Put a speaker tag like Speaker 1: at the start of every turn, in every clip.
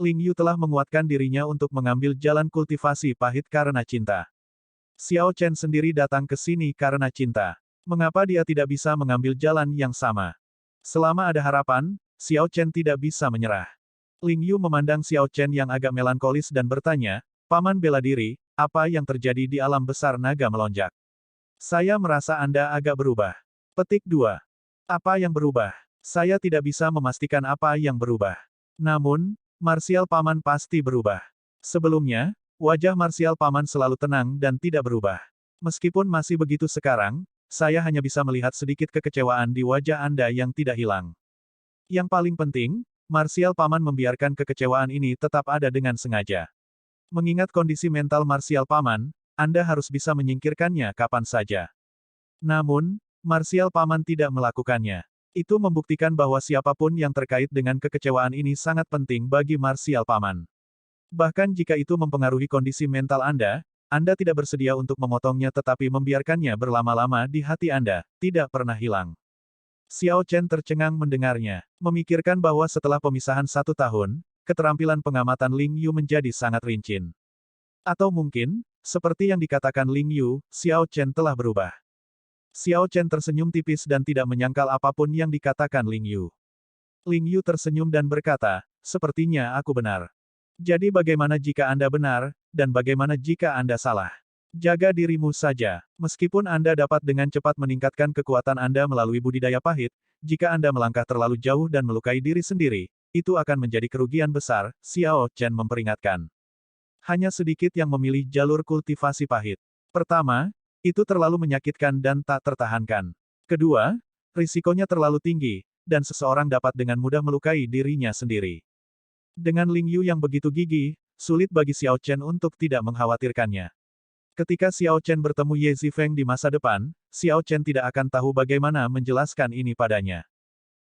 Speaker 1: Ling Yu telah menguatkan dirinya untuk mengambil jalan kultivasi pahit karena cinta. Xiao Chen sendiri datang ke sini karena cinta. Mengapa dia tidak bisa mengambil jalan yang sama? Selama ada harapan, Xiao Chen tidak bisa menyerah. Ling Yu memandang Xiao Chen yang agak melankolis dan bertanya, "Paman bela diri, apa yang terjadi di alam besar naga melonjak? Saya merasa Anda agak berubah." Petik 2. Apa yang berubah? Saya tidak bisa memastikan apa yang berubah. Namun, marsial Paman pasti berubah. Sebelumnya, wajah marsial Paman selalu tenang dan tidak berubah. Meskipun masih begitu sekarang, saya hanya bisa melihat sedikit kekecewaan di wajah Anda yang tidak hilang. Yang paling penting, marsial Paman membiarkan kekecewaan ini tetap ada dengan sengaja. Mengingat kondisi mental marsial Paman, Anda harus bisa menyingkirkannya kapan saja. Namun, marsial Paman tidak melakukannya. Itu membuktikan bahwa siapapun yang terkait dengan kekecewaan ini sangat penting bagi marsial Paman. Bahkan jika itu mempengaruhi kondisi mental Anda tidak bersedia untuk memotongnya tetapi membiarkannya berlama-lama di hati Anda, tidak pernah hilang. Xiao Chen tercengang mendengarnya, memikirkan bahwa setelah pemisahan 1 tahun, keterampilan pengamatan Ling Yu menjadi sangat rinci. Atau mungkin, seperti yang dikatakan Ling Yu, Xiao Chen telah berubah. Xiao Chen tersenyum tipis dan tidak menyangkal apapun yang dikatakan Ling Yu. Ling Yu tersenyum dan berkata, "Sepertinya aku benar. Jadi bagaimana jika Anda benar, dan bagaimana jika Anda salah? Jaga dirimu saja. Meskipun Anda dapat dengan cepat meningkatkan kekuatan Anda melalui budidaya pahit, jika Anda melangkah terlalu jauh dan melukai diri sendiri, itu akan menjadi kerugian besar," Xiao Chen memperingatkan. Hanya sedikit yang memilih jalur kultivasi pahit. Pertama, itu terlalu menyakitkan dan tak tertahankan. Kedua, risikonya terlalu tinggi, dan seseorang dapat dengan mudah melukai dirinya sendiri. Dengan Ling Yu yang begitu gigih, sulit bagi Xiao Chen untuk tidak mengkhawatirkannya. Ketika Xiao Chen bertemu Ye Zifeng di masa depan, Xiao Chen tidak akan tahu bagaimana menjelaskan ini padanya.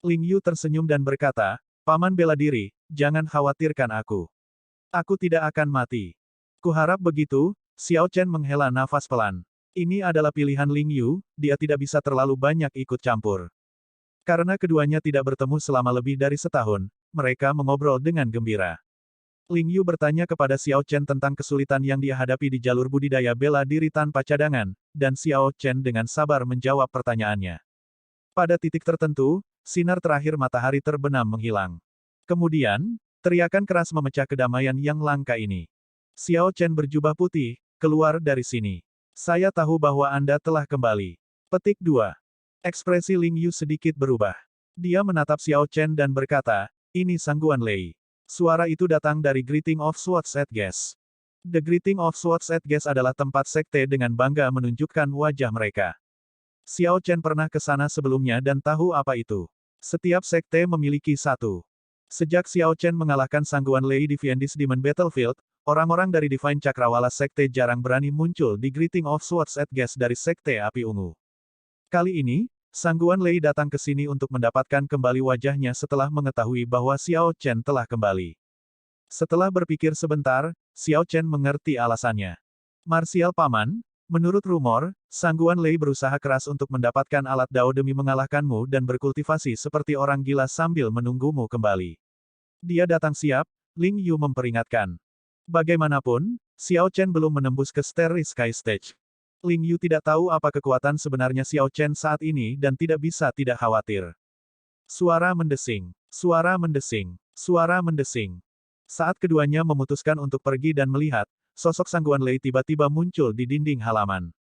Speaker 1: Ling Yu tersenyum dan berkata, "Paman bela diri, jangan khawatirkan aku. Aku tidak akan mati." "Kuharap begitu," Xiao Chen menghela nafas pelan. Ini adalah pilihan Ling Yu, dia tidak bisa terlalu banyak ikut campur. Karena keduanya tidak bertemu selama lebih dari setahun, mereka mengobrol dengan gembira. Ling Yu bertanya kepada Xiao Chen tentang kesulitan yang dia hadapi di jalur budidaya bela diri tanpa cadangan, dan Xiao Chen dengan sabar menjawab pertanyaannya. Pada titik tertentu, sinar terakhir matahari terbenam menghilang. Kemudian, teriakan keras memecah kedamaian yang langka ini. Xiao Chen berjubah putih, "Keluar dari sini. Saya tahu bahwa Anda telah kembali." Petik 2. Ekspresi Ling Yu sedikit berubah. Dia menatap Xiao Chen dan berkata, "Ini Sangguan Lei." Suara itu datang dari Greeting of Swords at Gas. The Greeting of Swords at Gas adalah tempat sekte dengan bangga menunjukkan wajah mereka. Xiao Chen pernah ke sana sebelumnya dan tahu apa itu. Setiap sekte memiliki satu. Sejak Xiao Chen mengalahkan Sangguan Lei di Fiendis Demon Battlefield, orang-orang dari Divine Cakrawala Sekte jarang berani muncul di Greeting of Swords at Gas dari Sekte Api Ungu. Kali ini, Sangguan Lei datang ke sini untuk mendapatkan kembali wajahnya setelah mengetahui bahwa Xiao Chen telah kembali. Setelah berpikir sebentar, Xiao Chen mengerti alasannya. "Marsial Paman, menurut rumor, Sangguan Lei berusaha keras untuk mendapatkan alat dao demi mengalahkanmu dan berkultivasi seperti orang gila sambil menunggumu kembali. Dia datang siap," Ling Yu memperingatkan. Bagaimanapun, Xiao Chen belum menembus ke Starry Sky Stage. Ling Yu tidak tahu apa kekuatan sebenarnya Xiao Chen saat ini dan tidak bisa tidak khawatir. Suara mendesing, suara mendesing, suara mendesing. Saat keduanya memutuskan untuk pergi dan melihat, sosok Sangguan Lei tiba-tiba muncul di dinding halaman.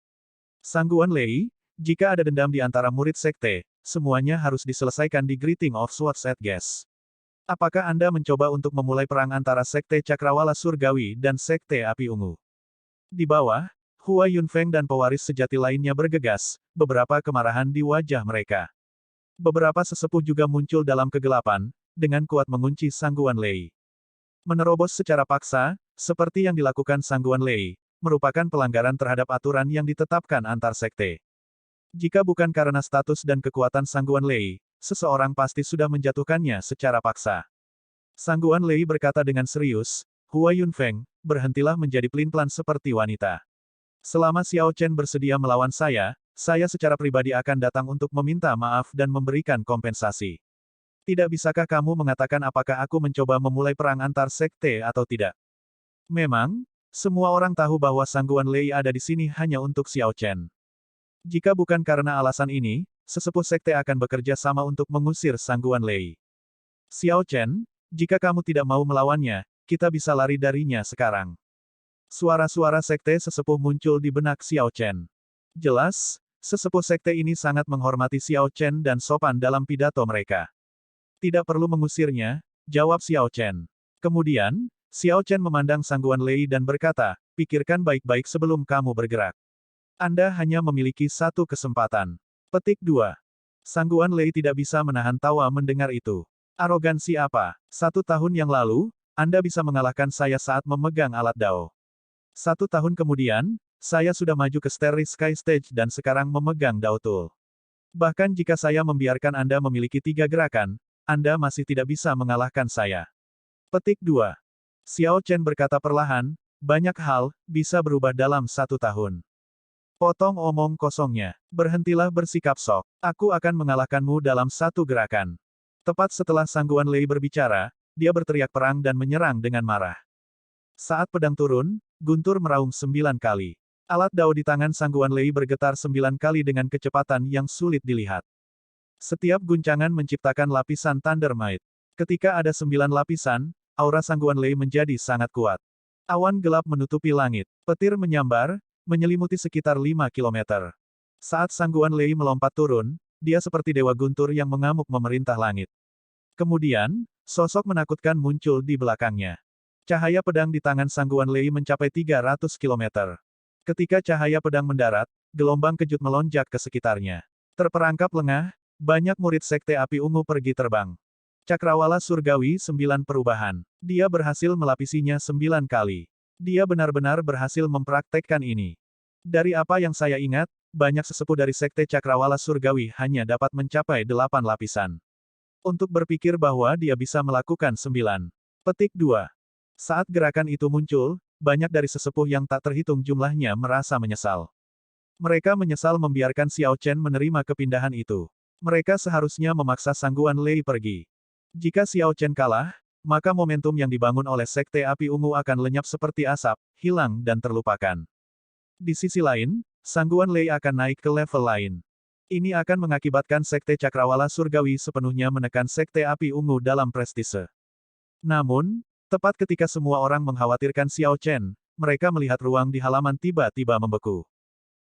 Speaker 1: "Sangguan Lei, jika ada dendam di antara murid sekte, semuanya harus diselesaikan di Greeting of Swords at Gas. Apakah Anda mencoba untuk memulai perang antara Sekte Cakrawala Surgawi dan Sekte Api Ungu?" Di bawah, Hua Yunfeng dan pewaris sejati lainnya bergegas, beberapa kemarahan di wajah mereka. Beberapa sesepuh juga muncul dalam kegelapan, dengan kuat mengunci Sangguan Lei. Menerobos secara paksa, seperti yang dilakukan Sangguan Lei, merupakan pelanggaran terhadap aturan yang ditetapkan antar sekte. Jika bukan karena status dan kekuatan Sangguan Lei, seseorang pasti sudah menjatuhkannya secara paksa. Sangguan Lei berkata dengan serius, "Hua Yunfeng, berhentilah menjadi pelin-pelan seperti wanita. Selama Xiao Chen bersedia melawan saya secara pribadi akan datang untuk meminta maaf dan memberikan kompensasi." Tidak bisakah kamu mengatakan apakah aku mencoba memulai perang antar sekte atau tidak? Memang, semua orang tahu bahwa Sangguan Lei ada di sini hanya untuk Xiao Chen. Jika bukan karena alasan ini, sesepuh sekte akan bekerja sama untuk mengusir Sangguan Lei. Xiao Chen, jika kamu tidak mau melawannya, kita bisa lari darinya sekarang. Suara-suara sekte sesepuh muncul di benak Xiao Chen. Jelas, sesepuh sekte ini sangat menghormati Xiao Chen dan sopan dalam pidato mereka. Tidak perlu mengusirnya, jawab Xiao Chen. Kemudian, Xiao Chen memandang Sangguan Lei dan berkata, pikirkan baik-baik sebelum kamu bergerak. Anda hanya memiliki satu kesempatan. Petik 2. Sangguan Lei tidak bisa menahan tawa mendengar itu. Arogansi apa? 1 tahun yang lalu, Anda bisa mengalahkan saya saat memegang alat Dao. 1 tahun kemudian, saya sudah maju ke Starry Sky Stage dan sekarang memegang Dao Tool. Bahkan jika saya membiarkan Anda memiliki 3 gerakan, Anda masih tidak bisa mengalahkan saya. Petik 2. Xiao Chen berkata perlahan, banyak hal bisa berubah dalam 1 tahun. Potong omong kosongnya. Berhentilah bersikap sok. Aku akan mengalahkanmu dalam 1 gerakan. Tepat setelah Sangguan Lei berbicara, dia berteriak perang dan menyerang dengan marah. Saat pedang turun, guntur meraung 9 kali. Alat Dao di tangan Sangguan Lei bergetar 9 kali dengan kecepatan yang sulit dilihat. Setiap guncangan menciptakan lapisan Thunder Might. Ketika ada 9 lapisan, aura Sangguan Lei menjadi sangat kuat. Awan gelap menutupi langit. Petir menyambar, menyelimuti sekitar 5 kilometer. Saat Sangguan Lei melompat turun, dia seperti dewa guntur yang mengamuk memerintah langit. Kemudian, sosok menakutkan muncul di belakangnya. Cahaya pedang di tangan Sangguan Lei mencapai 300 kilometer. Ketika cahaya pedang mendarat, gelombang kejut melonjak ke sekitarnya. Terperangkap lengah, banyak murid Sekte Api Ungu pergi terbang. Cakrawala Surgawi 9 perubahan. Dia berhasil melapisinya 9 kali. Dia benar-benar berhasil mempraktekkan ini. Dari apa yang saya ingat, banyak sesepuh dari Sekte Cakrawala Surgawi hanya dapat mencapai 8 lapisan. Untuk berpikir bahwa dia bisa melakukan 9. Petik 2. Saat gerakan itu muncul, banyak dari sesepuh yang tak terhitung jumlahnya merasa menyesal. Mereka menyesal membiarkan Xiao Chen menerima kepindahan itu. Mereka seharusnya memaksa Sangguan Lei pergi. Jika Xiao Chen kalah, maka momentum yang dibangun oleh Sekte Api Ungu akan lenyap seperti asap, hilang dan terlupakan. Di sisi lain, Sangguan Lei akan naik ke level lain. Ini akan mengakibatkan Sekte Cakrawala Surgawi sepenuhnya menekan Sekte Api Ungu dalam prestise. Namun, tepat ketika semua orang mengkhawatirkan Xiao Chen, mereka melihat ruang di halaman tiba-tiba membeku.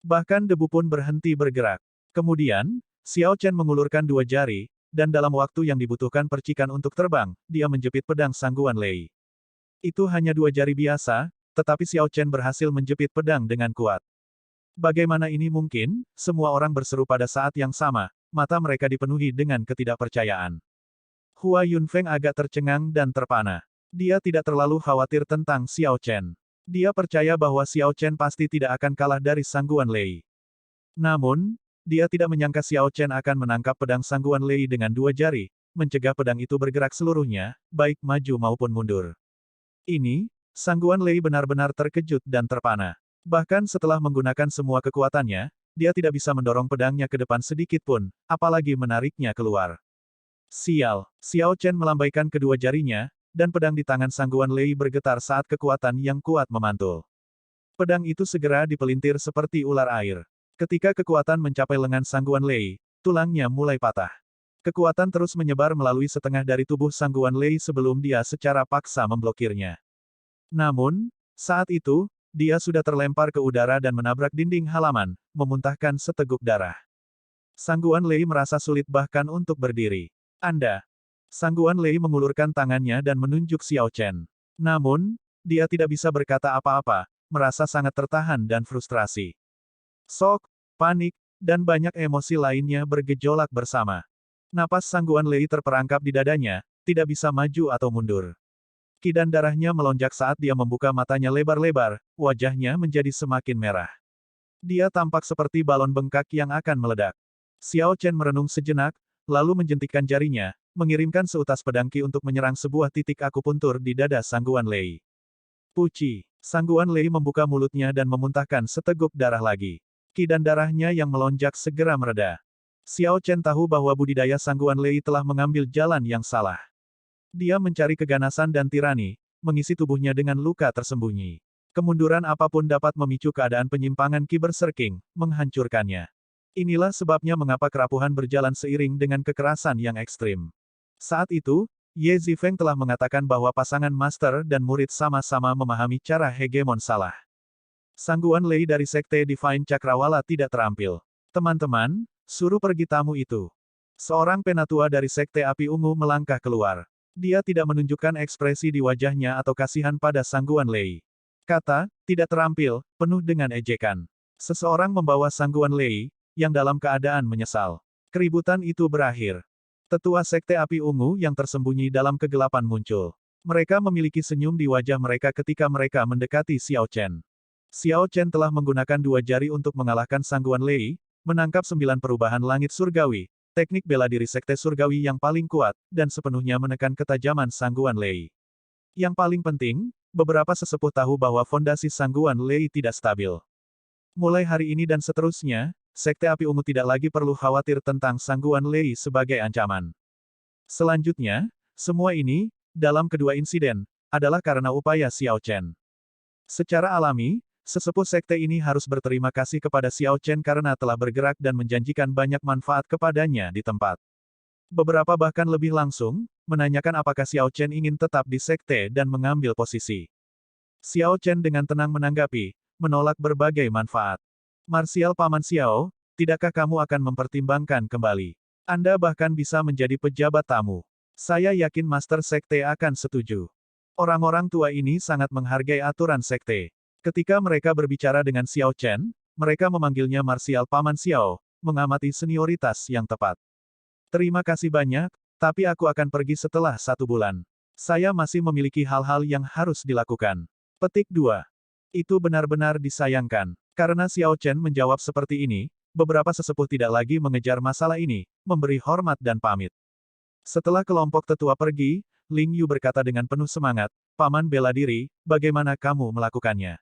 Speaker 1: Bahkan debu pun berhenti bergerak. Kemudian, Xiao Chen mengulurkan 2 jari, dan dalam waktu yang dibutuhkan percikan untuk terbang, dia menjepit pedang Sangguan Lei. Itu hanya 2 jari biasa, tetapi Xiao Chen berhasil menjepit pedang dengan kuat. Bagaimana ini mungkin? Semua orang berseru pada saat yang sama, mata mereka dipenuhi dengan ketidakpercayaan. Hua Yunfeng agak tercengang dan terpana. Dia tidak terlalu khawatir tentang Xiao Chen. Dia percaya bahwa Xiao Chen pasti tidak akan kalah dari Sangguan Lei. Namun, dia tidak menyangka Xiao Chen akan menangkap pedang Sangguan Lei dengan 2 jari, mencegah pedang itu bergerak seluruhnya, baik maju maupun mundur. Ini, Sangguan Lei benar-benar terkejut dan terpana. Bahkan setelah menggunakan semua kekuatannya, dia tidak bisa mendorong pedangnya ke depan sedikit pun, apalagi menariknya keluar. Sial, Xiao Chen melambaikan kedua jarinya, dan pedang di tangan Sangguan Lei bergetar saat kekuatan yang kuat memantul. Pedang itu segera dipelintir seperti ular air. Ketika kekuatan mencapai lengan Sangguan Lei, tulangnya mulai patah. Kekuatan terus menyebar melalui setengah dari tubuh Sangguan Lei sebelum dia secara paksa memblokirnya. Namun, saat itu, dia sudah terlempar ke udara dan menabrak dinding halaman, memuntahkan seteguk darah. Sangguan Lei merasa sulit bahkan untuk berdiri. Anda. Sangguan Lei mengulurkan tangannya dan menunjuk Xiao Chen. Namun, dia tidak bisa berkata apa-apa, merasa sangat tertahan dan frustrasi. Sok, panik, dan banyak emosi lainnya bergejolak bersama. Napas Sangguan Lei terperangkap di dadanya, tidak bisa maju atau mundur. Kidan darahnya melonjak saat dia membuka matanya lebar-lebar, wajahnya menjadi semakin merah. Dia tampak seperti balon bengkak yang akan meledak. Xiao Chen merenung sejenak, lalu menjentikkan jarinya, mengirimkan seutas pedang Qi untuk menyerang sebuah titik akupuntur di dada Sangguan Lei. Puci, Sangguan Lei membuka mulutnya dan memuntahkan seteguk darah lagi. Qi dan darahnya yang melonjak segera mereda. Xiao Chen tahu bahwa budidaya Sangguan Lei telah mengambil jalan yang salah. Dia mencari keganasan dan tirani, mengisi tubuhnya dengan luka tersembunyi. Kemunduran apapun dapat memicu keadaan penyimpangan Qi Berserking, menghancurkannya. Inilah sebabnya mengapa kerapuhan berjalan seiring dengan kekerasan yang ekstrim. Saat itu, Ye Zifeng telah mengatakan bahwa pasangan master dan murid sama-sama memahami cara hegemon salah. Sangguan Lei dari Sekte Divine Cakrawala tidak terampil. Teman-teman, suruh pergi tamu itu. Seorang penatua dari Sekte Api Ungu melangkah keluar. Dia tidak menunjukkan ekspresi di wajahnya atau kasihan pada Sangguan Lei. Kata, tidak terampil, penuh dengan ejekan. Seseorang membawa Sangguan Lei, yang dalam keadaan menyesal. Keributan itu berakhir. Tetua Sekte Api Ungu yang tersembunyi dalam kegelapan muncul. Mereka memiliki senyum di wajah mereka ketika mereka mendekati Xiao Chen. Xiao Chen telah menggunakan 2 jari untuk mengalahkan Sangguan Lei, menangkap 9 perubahan langit surgawi, teknik bela diri Sekte Surgawi yang paling kuat, dan sepenuhnya menekan ketajaman Sangguan Lei. Yang paling penting, beberapa sesepuh tahu bahwa fondasi Sangguan Lei tidak stabil. Mulai hari ini dan seterusnya, Sekte Api Ungu tidak lagi perlu khawatir tentang Sangguan Lei sebagai ancaman. Selanjutnya, semua ini, dalam kedua insiden, adalah karena upaya Xiao Chen. Secara alami, sesepuh sekte ini harus berterima kasih kepada Xiao Chen karena telah bergerak dan menjanjikan banyak manfaat kepadanya di tempat. Beberapa bahkan lebih langsung, menanyakan apakah Xiao Chen ingin tetap di sekte dan mengambil posisi. Xiao Chen dengan tenang menanggapi, menolak berbagai manfaat. Marsial Paman Xiao, tidakkah kamu akan mempertimbangkan kembali? Anda bahkan bisa menjadi pejabat tamu. Saya yakin Master Sekte akan setuju. Orang-orang tua ini sangat menghargai aturan sekte. Ketika mereka berbicara dengan Xiao Chen, mereka memanggilnya Marsial Paman Xiao, mengamati senioritas yang tepat. Terima kasih banyak, tapi aku akan pergi setelah 1 bulan. Saya masih memiliki hal-hal yang harus dilakukan. Petik 2. Itu benar-benar disayangkan. Karena Xiao Chen menjawab seperti ini, beberapa sesepuh tidak lagi mengejar masalah ini, memberi hormat dan pamit. Setelah kelompok tetua pergi, Ling Yu berkata dengan penuh semangat, Paman bela diri, bagaimana kamu melakukannya?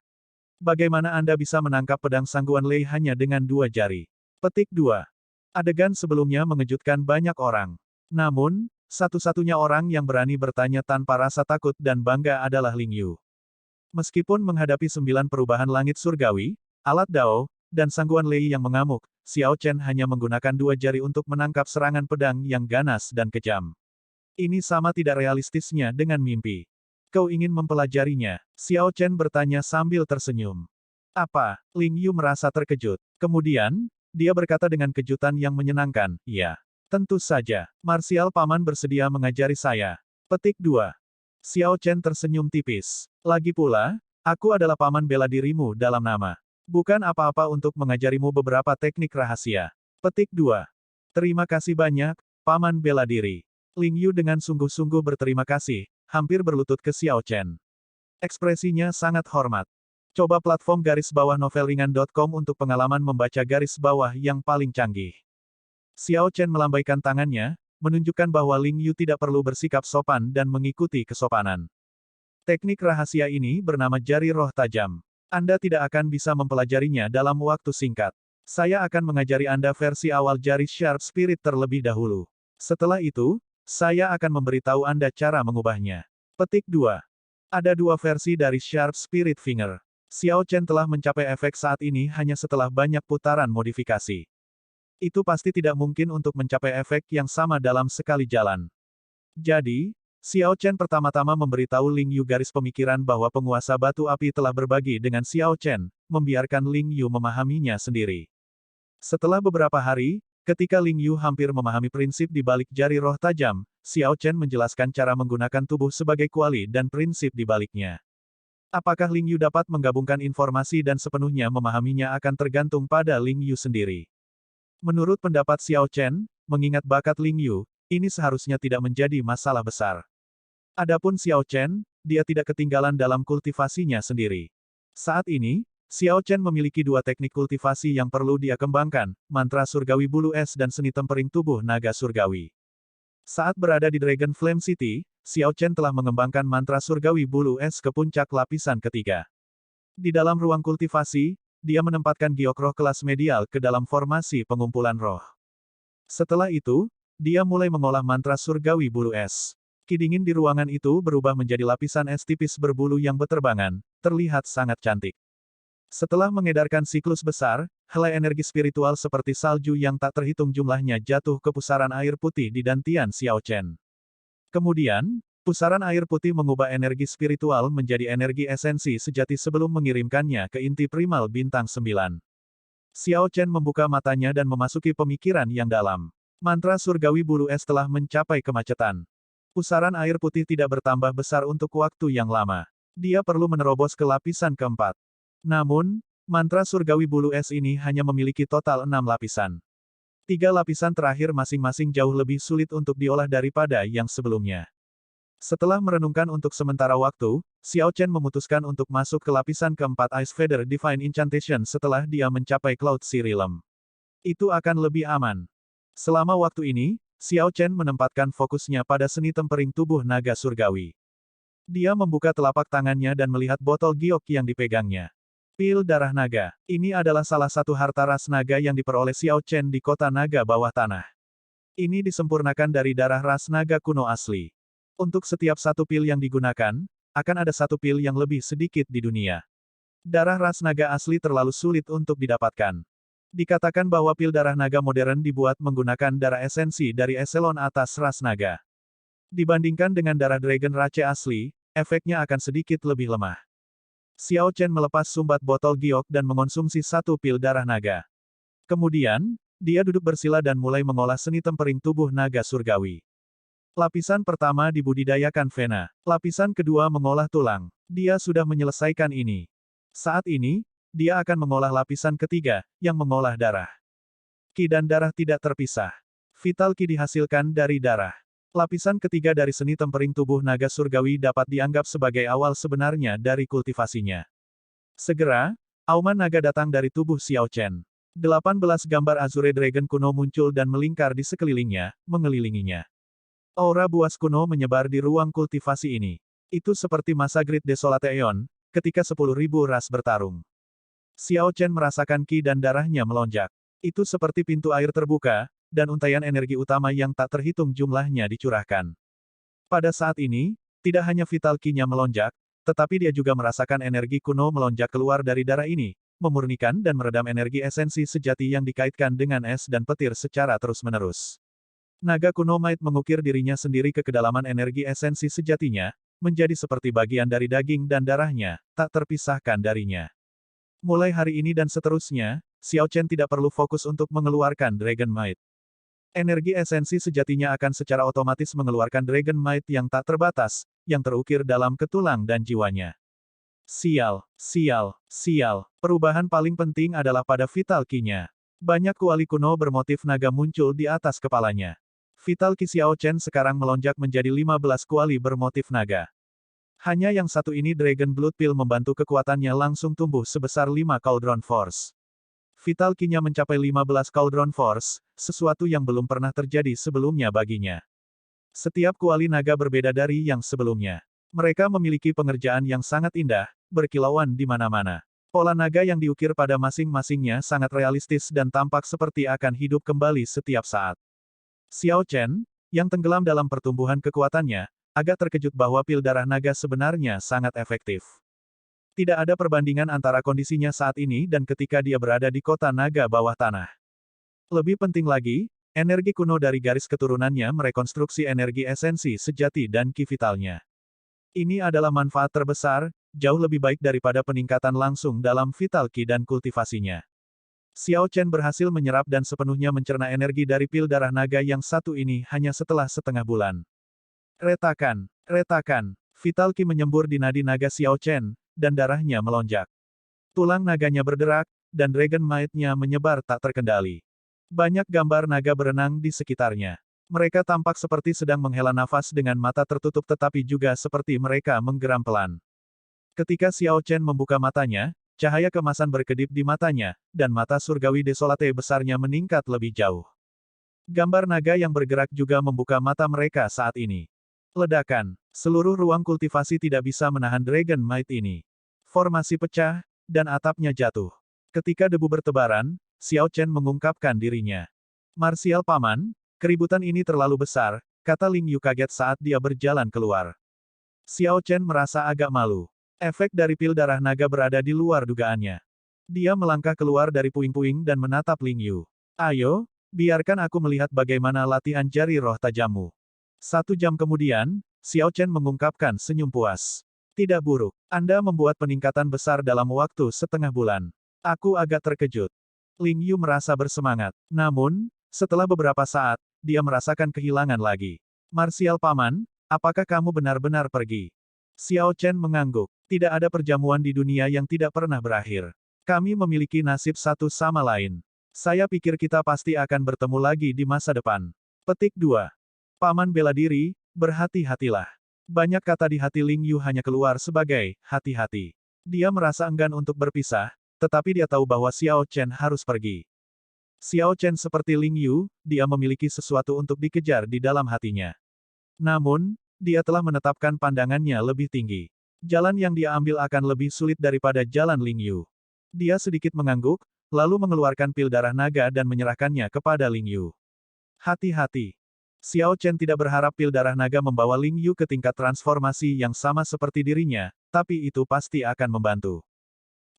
Speaker 1: Bagaimana Anda bisa menangkap pedang Sangguan Lei hanya dengan 2 jari? Petik 2. Adegan sebelumnya mengejutkan banyak orang. Namun, satu-satunya orang yang berani bertanya tanpa rasa takut dan bangga adalah Ling Yu. Meskipun menghadapi 9 perubahan langit surgawi, alat Dao, dan Sangguan Lei yang mengamuk, Xiao Chen hanya menggunakan 2 jari untuk menangkap serangan pedang yang ganas dan kejam. Ini sama tidak realistisnya dengan mimpi. Kau ingin mempelajarinya? Xiao Chen bertanya sambil tersenyum. Apa? Ling Yu merasa terkejut. Kemudian, dia berkata dengan kejutan yang menyenangkan, ya. Tentu saja, Marsial Paman bersedia mengajari saya. Petik 2. Xiao Chen tersenyum tipis. Lagi pula, aku adalah paman bela dirimu dalam nama. Bukan apa-apa untuk mengajarimu beberapa teknik rahasia. Petik 2. Terima kasih banyak, paman bela diri. Ling Yu dengan sungguh-sungguh berterima kasih, hampir berlutut ke Xiao Chen. Ekspresinya sangat hormat. Coba platform _novelringan.com untuk pengalaman membaca garis bawah yang paling canggih. Xiao Chen melambaikan tangannya, menunjukkan bahwa Ling Yu tidak perlu bersikap sopan dan mengikuti kesopanan. Teknik rahasia ini bernama jari roh tajam. Anda tidak akan bisa mempelajarinya dalam waktu singkat. Saya akan mengajari Anda versi awal jari Sharp Spirit terlebih dahulu. Setelah itu, saya akan memberitahu Anda cara mengubahnya. Petik 2. Ada 2 versi dari Sharp Spirit Finger. Xiao Chen telah mencapai efek saat ini hanya setelah banyak putaran modifikasi. Itu pasti tidak mungkin untuk mencapai efek yang sama dalam sekali jalan. Jadi, Xiao Chen pertama-tama memberitahu Ling Yu garis pemikiran bahwa penguasa batu api telah berbagi dengan Xiao Chen, membiarkan Ling Yu memahaminya sendiri. Setelah beberapa hari, ketika Ling Yu hampir memahami prinsip di balik jari roh tajam, Xiao Chen menjelaskan cara menggunakan tubuh sebagai kuali dan prinsip di baliknya. Apakah Ling Yu dapat menggabungkan informasi dan sepenuhnya memahaminya akan tergantung pada Ling Yu sendiri. Menurut pendapat Xiao Chen, mengingat bakat Ling Yu, ini seharusnya tidak menjadi masalah besar. Adapun Xiao Chen, dia tidak ketinggalan dalam kultivasinya sendiri. Saat ini, Xiao Chen memiliki 2 teknik kultivasi yang perlu dia kembangkan, mantra surgawi bulu es dan seni tempering tubuh naga surgawi. Saat berada di Dragon Flame City, Xiao Chen telah mengembangkan mantra surgawi bulu es ke puncak lapisan ketiga. Di dalam ruang kultivasi, dia menempatkan giok roh kelas medial ke dalam formasi pengumpulan roh. Setelah itu, dia mulai mengolah mantra surgawi bulu es. Ki dingin di ruangan itu berubah menjadi lapisan es tipis berbulu yang berterbangan, terlihat sangat cantik. Setelah mengedarkan siklus besar, helai energi spiritual seperti salju yang tak terhitung jumlahnya jatuh ke pusaran air putih di dantian Xiao Chen. Kemudian, pusaran air putih mengubah energi spiritual menjadi energi esensi sejati sebelum mengirimkannya ke inti primal bintang 9. Xiao Chen membuka matanya dan memasuki pemikiran yang dalam. Mantra surgawi bulu es telah mencapai kemacetan. Pusaran air putih tidak bertambah besar untuk waktu yang lama. Dia perlu menerobos ke lapisan keempat. Namun, mantra surgawi bulu es ini hanya memiliki total 6 lapisan. 3 lapisan terakhir masing-masing jauh lebih sulit untuk diolah daripada yang sebelumnya. Setelah merenungkan untuk sementara waktu, Xiao Chen memutuskan untuk masuk ke lapisan keempat Ice Feather Divine Incantation setelah dia mencapai Cloud Sea Realm. Itu akan lebih aman. Selama waktu ini, Xiao Chen menempatkan fokusnya pada seni tempering tubuh naga surgawi. Dia membuka telapak tangannya dan melihat botol giok yang dipegangnya. Pil darah naga. Ini adalah salah satu harta ras naga yang diperoleh Xiao Chen di kota naga bawah tanah. Ini disempurnakan dari darah ras naga kuno asli. Untuk setiap satu pil yang digunakan, akan ada satu pil yang lebih sedikit di dunia. Darah ras naga asli terlalu sulit untuk didapatkan. Dikatakan bahwa pil darah naga modern dibuat menggunakan darah esensi dari eselon atas ras naga. Dibandingkan dengan darah Dragon Rache asli, efeknya akan sedikit lebih lemah. Xiao Chen melepas sumbat botol giok dan mengonsumsi satu pil darah naga. Kemudian, dia duduk bersila dan mulai mengolah seni tempering tubuh naga surgawi. Lapisan pertama dibudidayakan vena. Lapisan kedua mengolah tulang. Dia sudah menyelesaikan ini. Saat ini, dia akan mengolah lapisan ketiga, yang mengolah darah. Ki dan darah tidak terpisah. Vital Ki dihasilkan dari darah. Lapisan ketiga dari seni tempering tubuh naga surgawi dapat dianggap sebagai awal sebenarnya dari kultivasinya. Segera, auman naga datang dari tubuh Xiao Chen. 18 gambar Azure Dragon kuno muncul dan melingkar di sekelilingnya, mengelilinginya. Aura buas kuno menyebar di ruang kultivasi ini. Itu seperti masa Great Desolate Aeon, ketika 10.000 ras bertarung. Xiao Chen merasakan ki dan darahnya melonjak. Itu seperti pintu air terbuka, dan untaian energi utama yang tak terhitung jumlahnya dicurahkan. Pada saat ini, tidak hanya vital ki-nya melonjak, tetapi dia juga merasakan energi kuno melonjak keluar dari darah ini, memurnikan dan meredam energi esensi sejati yang dikaitkan dengan es dan petir secara terus-menerus. Naga kuno Might mengukir dirinya sendiri ke kedalaman energi esensi sejatinya, menjadi seperti bagian dari daging dan darahnya, tak terpisahkan darinya. Mulai hari ini dan seterusnya, Xiao Chen tidak perlu fokus untuk mengeluarkan Dragon Might. Energi esensi sejatinya akan secara otomatis mengeluarkan Dragon Might yang tak terbatas, yang terukir dalam ketulang dan jiwanya. Sial, sial, sial. Perubahan paling penting adalah pada Vital Ki-nya. Banyak kuali kuno bermotif naga muncul di atas kepalanya. Vital Ki Xiao Chen sekarang melonjak menjadi 15 kuali bermotif naga. Hanya yang satu ini Dragon Blood Pill membantu kekuatannya langsung tumbuh sebesar 5 Cauldron Force. Vital Ki-nya mencapai 15 Cauldron Force, sesuatu yang belum pernah terjadi sebelumnya baginya. Setiap kuali naga berbeda dari yang sebelumnya. Mereka memiliki pengerjaan yang sangat indah, berkilauan di mana-mana. Pola naga yang diukir pada masing-masingnya sangat realistis dan tampak seperti akan hidup kembali setiap saat. Xiao Chen, yang tenggelam dalam pertumbuhan kekuatannya, agak terkejut bahwa pil darah naga sebenarnya sangat efektif. Tidak ada perbandingan antara kondisinya saat ini dan ketika dia berada di kota naga bawah tanah. Lebih penting lagi, energi kuno dari garis keturunannya merekonstruksi energi esensi sejati dan ki vitalnya. Ini adalah manfaat terbesar, jauh lebih baik daripada peningkatan langsung dalam vital ki dan kultivasinya. Xiao Chen berhasil menyerap dan sepenuhnya mencerna energi dari pil darah naga yang satu ini hanya setelah setengah bulan. Retakan, retakan, vital ki menyembur di nadi naga Xiao Chen, dan darahnya melonjak. Tulang naganya berderak, dan Dragon Might-nya menyebar tak terkendali. Banyak gambar naga berenang di sekitarnya. Mereka tampak seperti sedang menghela nafas dengan mata tertutup tetapi juga seperti mereka menggeram pelan. Ketika Xiao Chen membuka matanya, cahaya kemasan berkedip di matanya, dan mata surgawi desolate besarnya meningkat lebih jauh. Gambar naga yang bergerak juga membuka mata mereka saat ini. Ledakan. Seluruh ruang kultivasi tidak bisa menahan Dragon Might ini. Formasi pecah, dan atapnya jatuh. Ketika debu bertebaran, Xiao Chen mengungkapkan dirinya. Marsial Paman, keributan ini terlalu besar, kata Ling Yu kaget saat dia berjalan keluar. Xiao Chen merasa agak malu. Efek dari pil darah naga berada di luar dugaannya. Dia melangkah keluar dari puing-puing dan menatap Ling Yu. Ayo, biarkan aku melihat bagaimana latihan jari roh tajammu. 1 jam kemudian, Xiao Chen mengungkapkan senyum puas. Tidak buruk. Anda membuat peningkatan besar dalam waktu setengah bulan. Aku agak terkejut. Ling Yu merasa bersemangat. Namun, setelah beberapa saat, dia merasakan kehilangan lagi. Marsial Paman, apakah kamu benar-benar pergi? Xiao Chen mengangguk. Tidak ada perjamuan di dunia yang tidak pernah berakhir. Kami memiliki nasib satu sama lain. Saya pikir kita pasti akan bertemu lagi di masa depan. Petik 2. Paman bela diri, berhati-hatilah. Banyak kata di hati Ling Yu hanya keluar sebagai, hati-hati. Dia merasa enggan untuk berpisah, tetapi dia tahu bahwa Xiao Chen harus pergi. Xiao Chen seperti Ling Yu, dia memiliki sesuatu untuk dikejar di dalam hatinya. Namun, dia telah menetapkan pandangannya lebih tinggi. Jalan yang dia ambil akan lebih sulit daripada jalan Ling Yu. Dia sedikit mengangguk, lalu mengeluarkan pil darah naga dan menyerahkannya kepada Ling Yu. Hati-hati. Xiao Chen tidak berharap pil darah naga membawa Ling Yu ke tingkat transformasi yang sama seperti dirinya, tapi itu pasti akan membantu.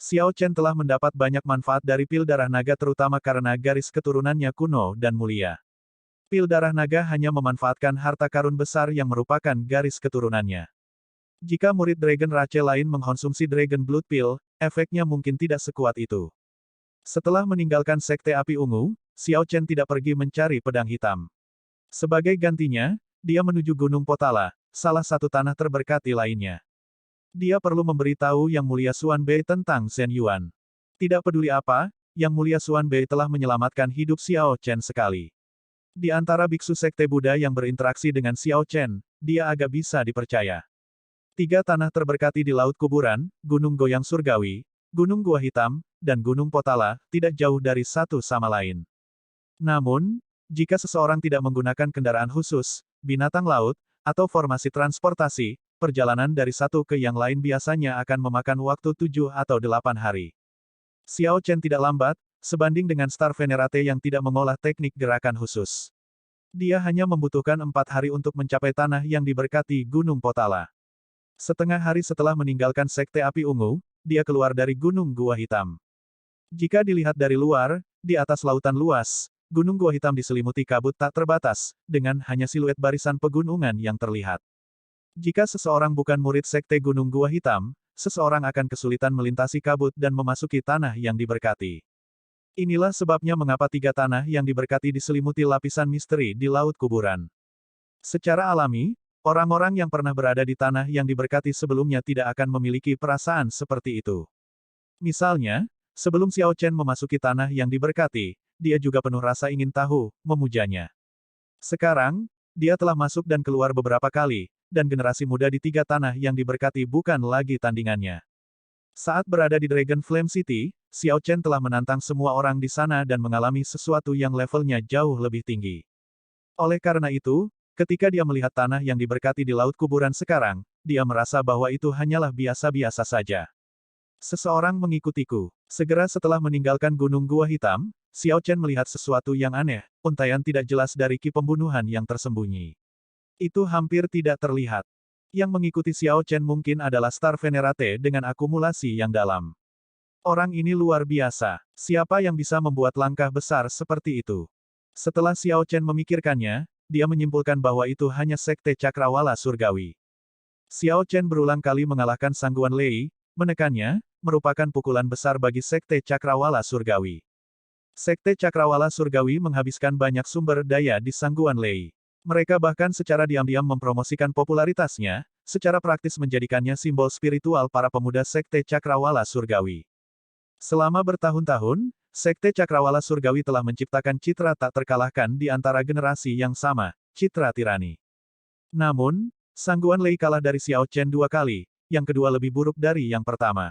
Speaker 1: Xiao Chen telah mendapat banyak manfaat dari pil darah naga terutama karena garis keturunannya kuno dan mulia. Pil darah naga hanya memanfaatkan harta karun besar yang merupakan garis keturunannya. Jika murid Dragon Rache lain mengkonsumsi Dragon Blood Pill, efeknya mungkin tidak sekuat itu. Setelah meninggalkan Sekte Api Ungu, Xiao Chen tidak pergi mencari pedang hitam. Sebagai gantinya, dia menuju Gunung Potala, salah satu tanah terberkati lainnya. Dia perlu memberitahu Yang Mulia Xuan Bei tentang Zhen Yuan. Tidak peduli apa, Yang Mulia Xuan Bei telah menyelamatkan hidup Xiao Chen sekali. Di antara biksu Sekte Buddha yang berinteraksi dengan Xiao Chen, dia agak bisa dipercaya. 3 tanah terberkati di Laut Kuburan, Gunung Goyang Surgawi, Gunung Gua Hitam, dan Gunung Potala, tidak jauh dari satu sama lain. Namun, jika seseorang tidak menggunakan kendaraan khusus, binatang laut, atau formasi transportasi, perjalanan dari satu ke yang lain biasanya akan memakan waktu 7 atau 8 hari. Xiao Chen tidak lambat, sebanding dengan Star Venerate yang tidak mengolah teknik gerakan khusus. Dia hanya membutuhkan 4 hari untuk mencapai tanah yang diberkati Gunung Potala. Setengah hari setelah meninggalkan Sekte Api Ungu, dia keluar dari Gunung Gua Hitam. Jika dilihat dari luar, di atas lautan luas, Gunung Gua Hitam diselimuti kabut tak terbatas, dengan hanya siluet barisan pegunungan yang terlihat. Jika seseorang bukan murid Sekte Gunung Gua Hitam, seseorang akan kesulitan melintasi kabut dan memasuki tanah yang diberkati. Inilah sebabnya mengapa 3 tanah yang diberkati diselimuti lapisan misteri di Laut Kuburan. Secara alami, orang-orang yang pernah berada di tanah yang diberkati sebelumnya tidak akan memiliki perasaan seperti itu. Misalnya, sebelum Xiao Chen memasuki tanah yang diberkati, dia juga penuh rasa ingin tahu, memujanya. Sekarang, dia telah masuk dan keluar beberapa kali, dan generasi muda di 3 tanah yang diberkati bukan lagi tandingannya. Saat berada di Dragon Flame City, Xiao Chen telah menantang semua orang di sana dan mengalami sesuatu yang levelnya jauh lebih tinggi. Oleh karena itu, ketika dia melihat tanah yang diberkati di Laut Kuburan sekarang, dia merasa bahwa itu hanyalah biasa-biasa saja. Seseorang mengikutiku. Segera setelah meninggalkan Gunung Gua Hitam, Xiao Chen melihat sesuatu yang aneh, untaian tidak jelas dari ki pembunuhan yang tersembunyi. Itu hampir tidak terlihat. Yang mengikuti Xiao Chen mungkin adalah Star Venerate dengan akumulasi yang dalam. Orang ini luar biasa. Siapa yang bisa membuat langkah besar seperti itu? Setelah Xiao Chen memikirkannya, dia menyimpulkan bahwa itu hanya Sekte Cakrawala Surgawi. Xiao Chen berulang kali mengalahkan Sangguan Lei, menekannya, merupakan pukulan besar bagi Sekte Cakrawala Surgawi. Sekte Cakrawala Surgawi menghabiskan banyak sumber daya di Sangguan Lei. Mereka bahkan secara diam-diam mempromosikan popularitasnya, secara praktis menjadikannya simbol spiritual para pemuda Sekte Cakrawala Surgawi. Selama bertahun-tahun, Sekte Cakrawala Surgawi telah menciptakan citra tak terkalahkan di antara generasi yang sama, citra tirani. Namun, Sangguan Lei kalah dari Xiao Chen 2 kali, yang kedua lebih buruk dari yang pertama.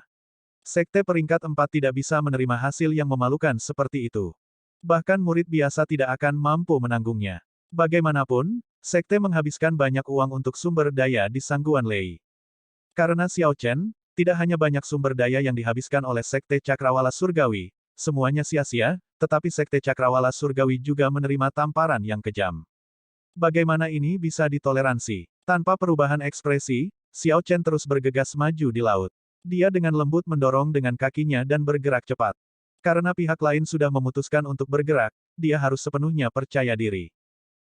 Speaker 1: Sekte peringkat 4 tidak bisa menerima hasil yang memalukan seperti itu. Bahkan murid biasa tidak akan mampu menanggungnya. Bagaimanapun, Sekte menghabiskan banyak uang untuk sumber daya di Sangguan Lei. Karena Xiao Chen, tidak hanya banyak sumber daya yang dihabiskan oleh Sekte Cakrawala Surgawi, semuanya sia-sia, tetapi Sekte Cakrawala Surgawi juga menerima tamparan yang kejam. Bagaimana ini bisa ditoleransi? Tanpa perubahan ekspresi, Xiao Chen terus bergegas maju di laut. Dia dengan lembut mendorong dengan kakinya dan bergerak cepat. Karena pihak lain sudah memutuskan untuk bergerak, dia harus sepenuhnya percaya diri.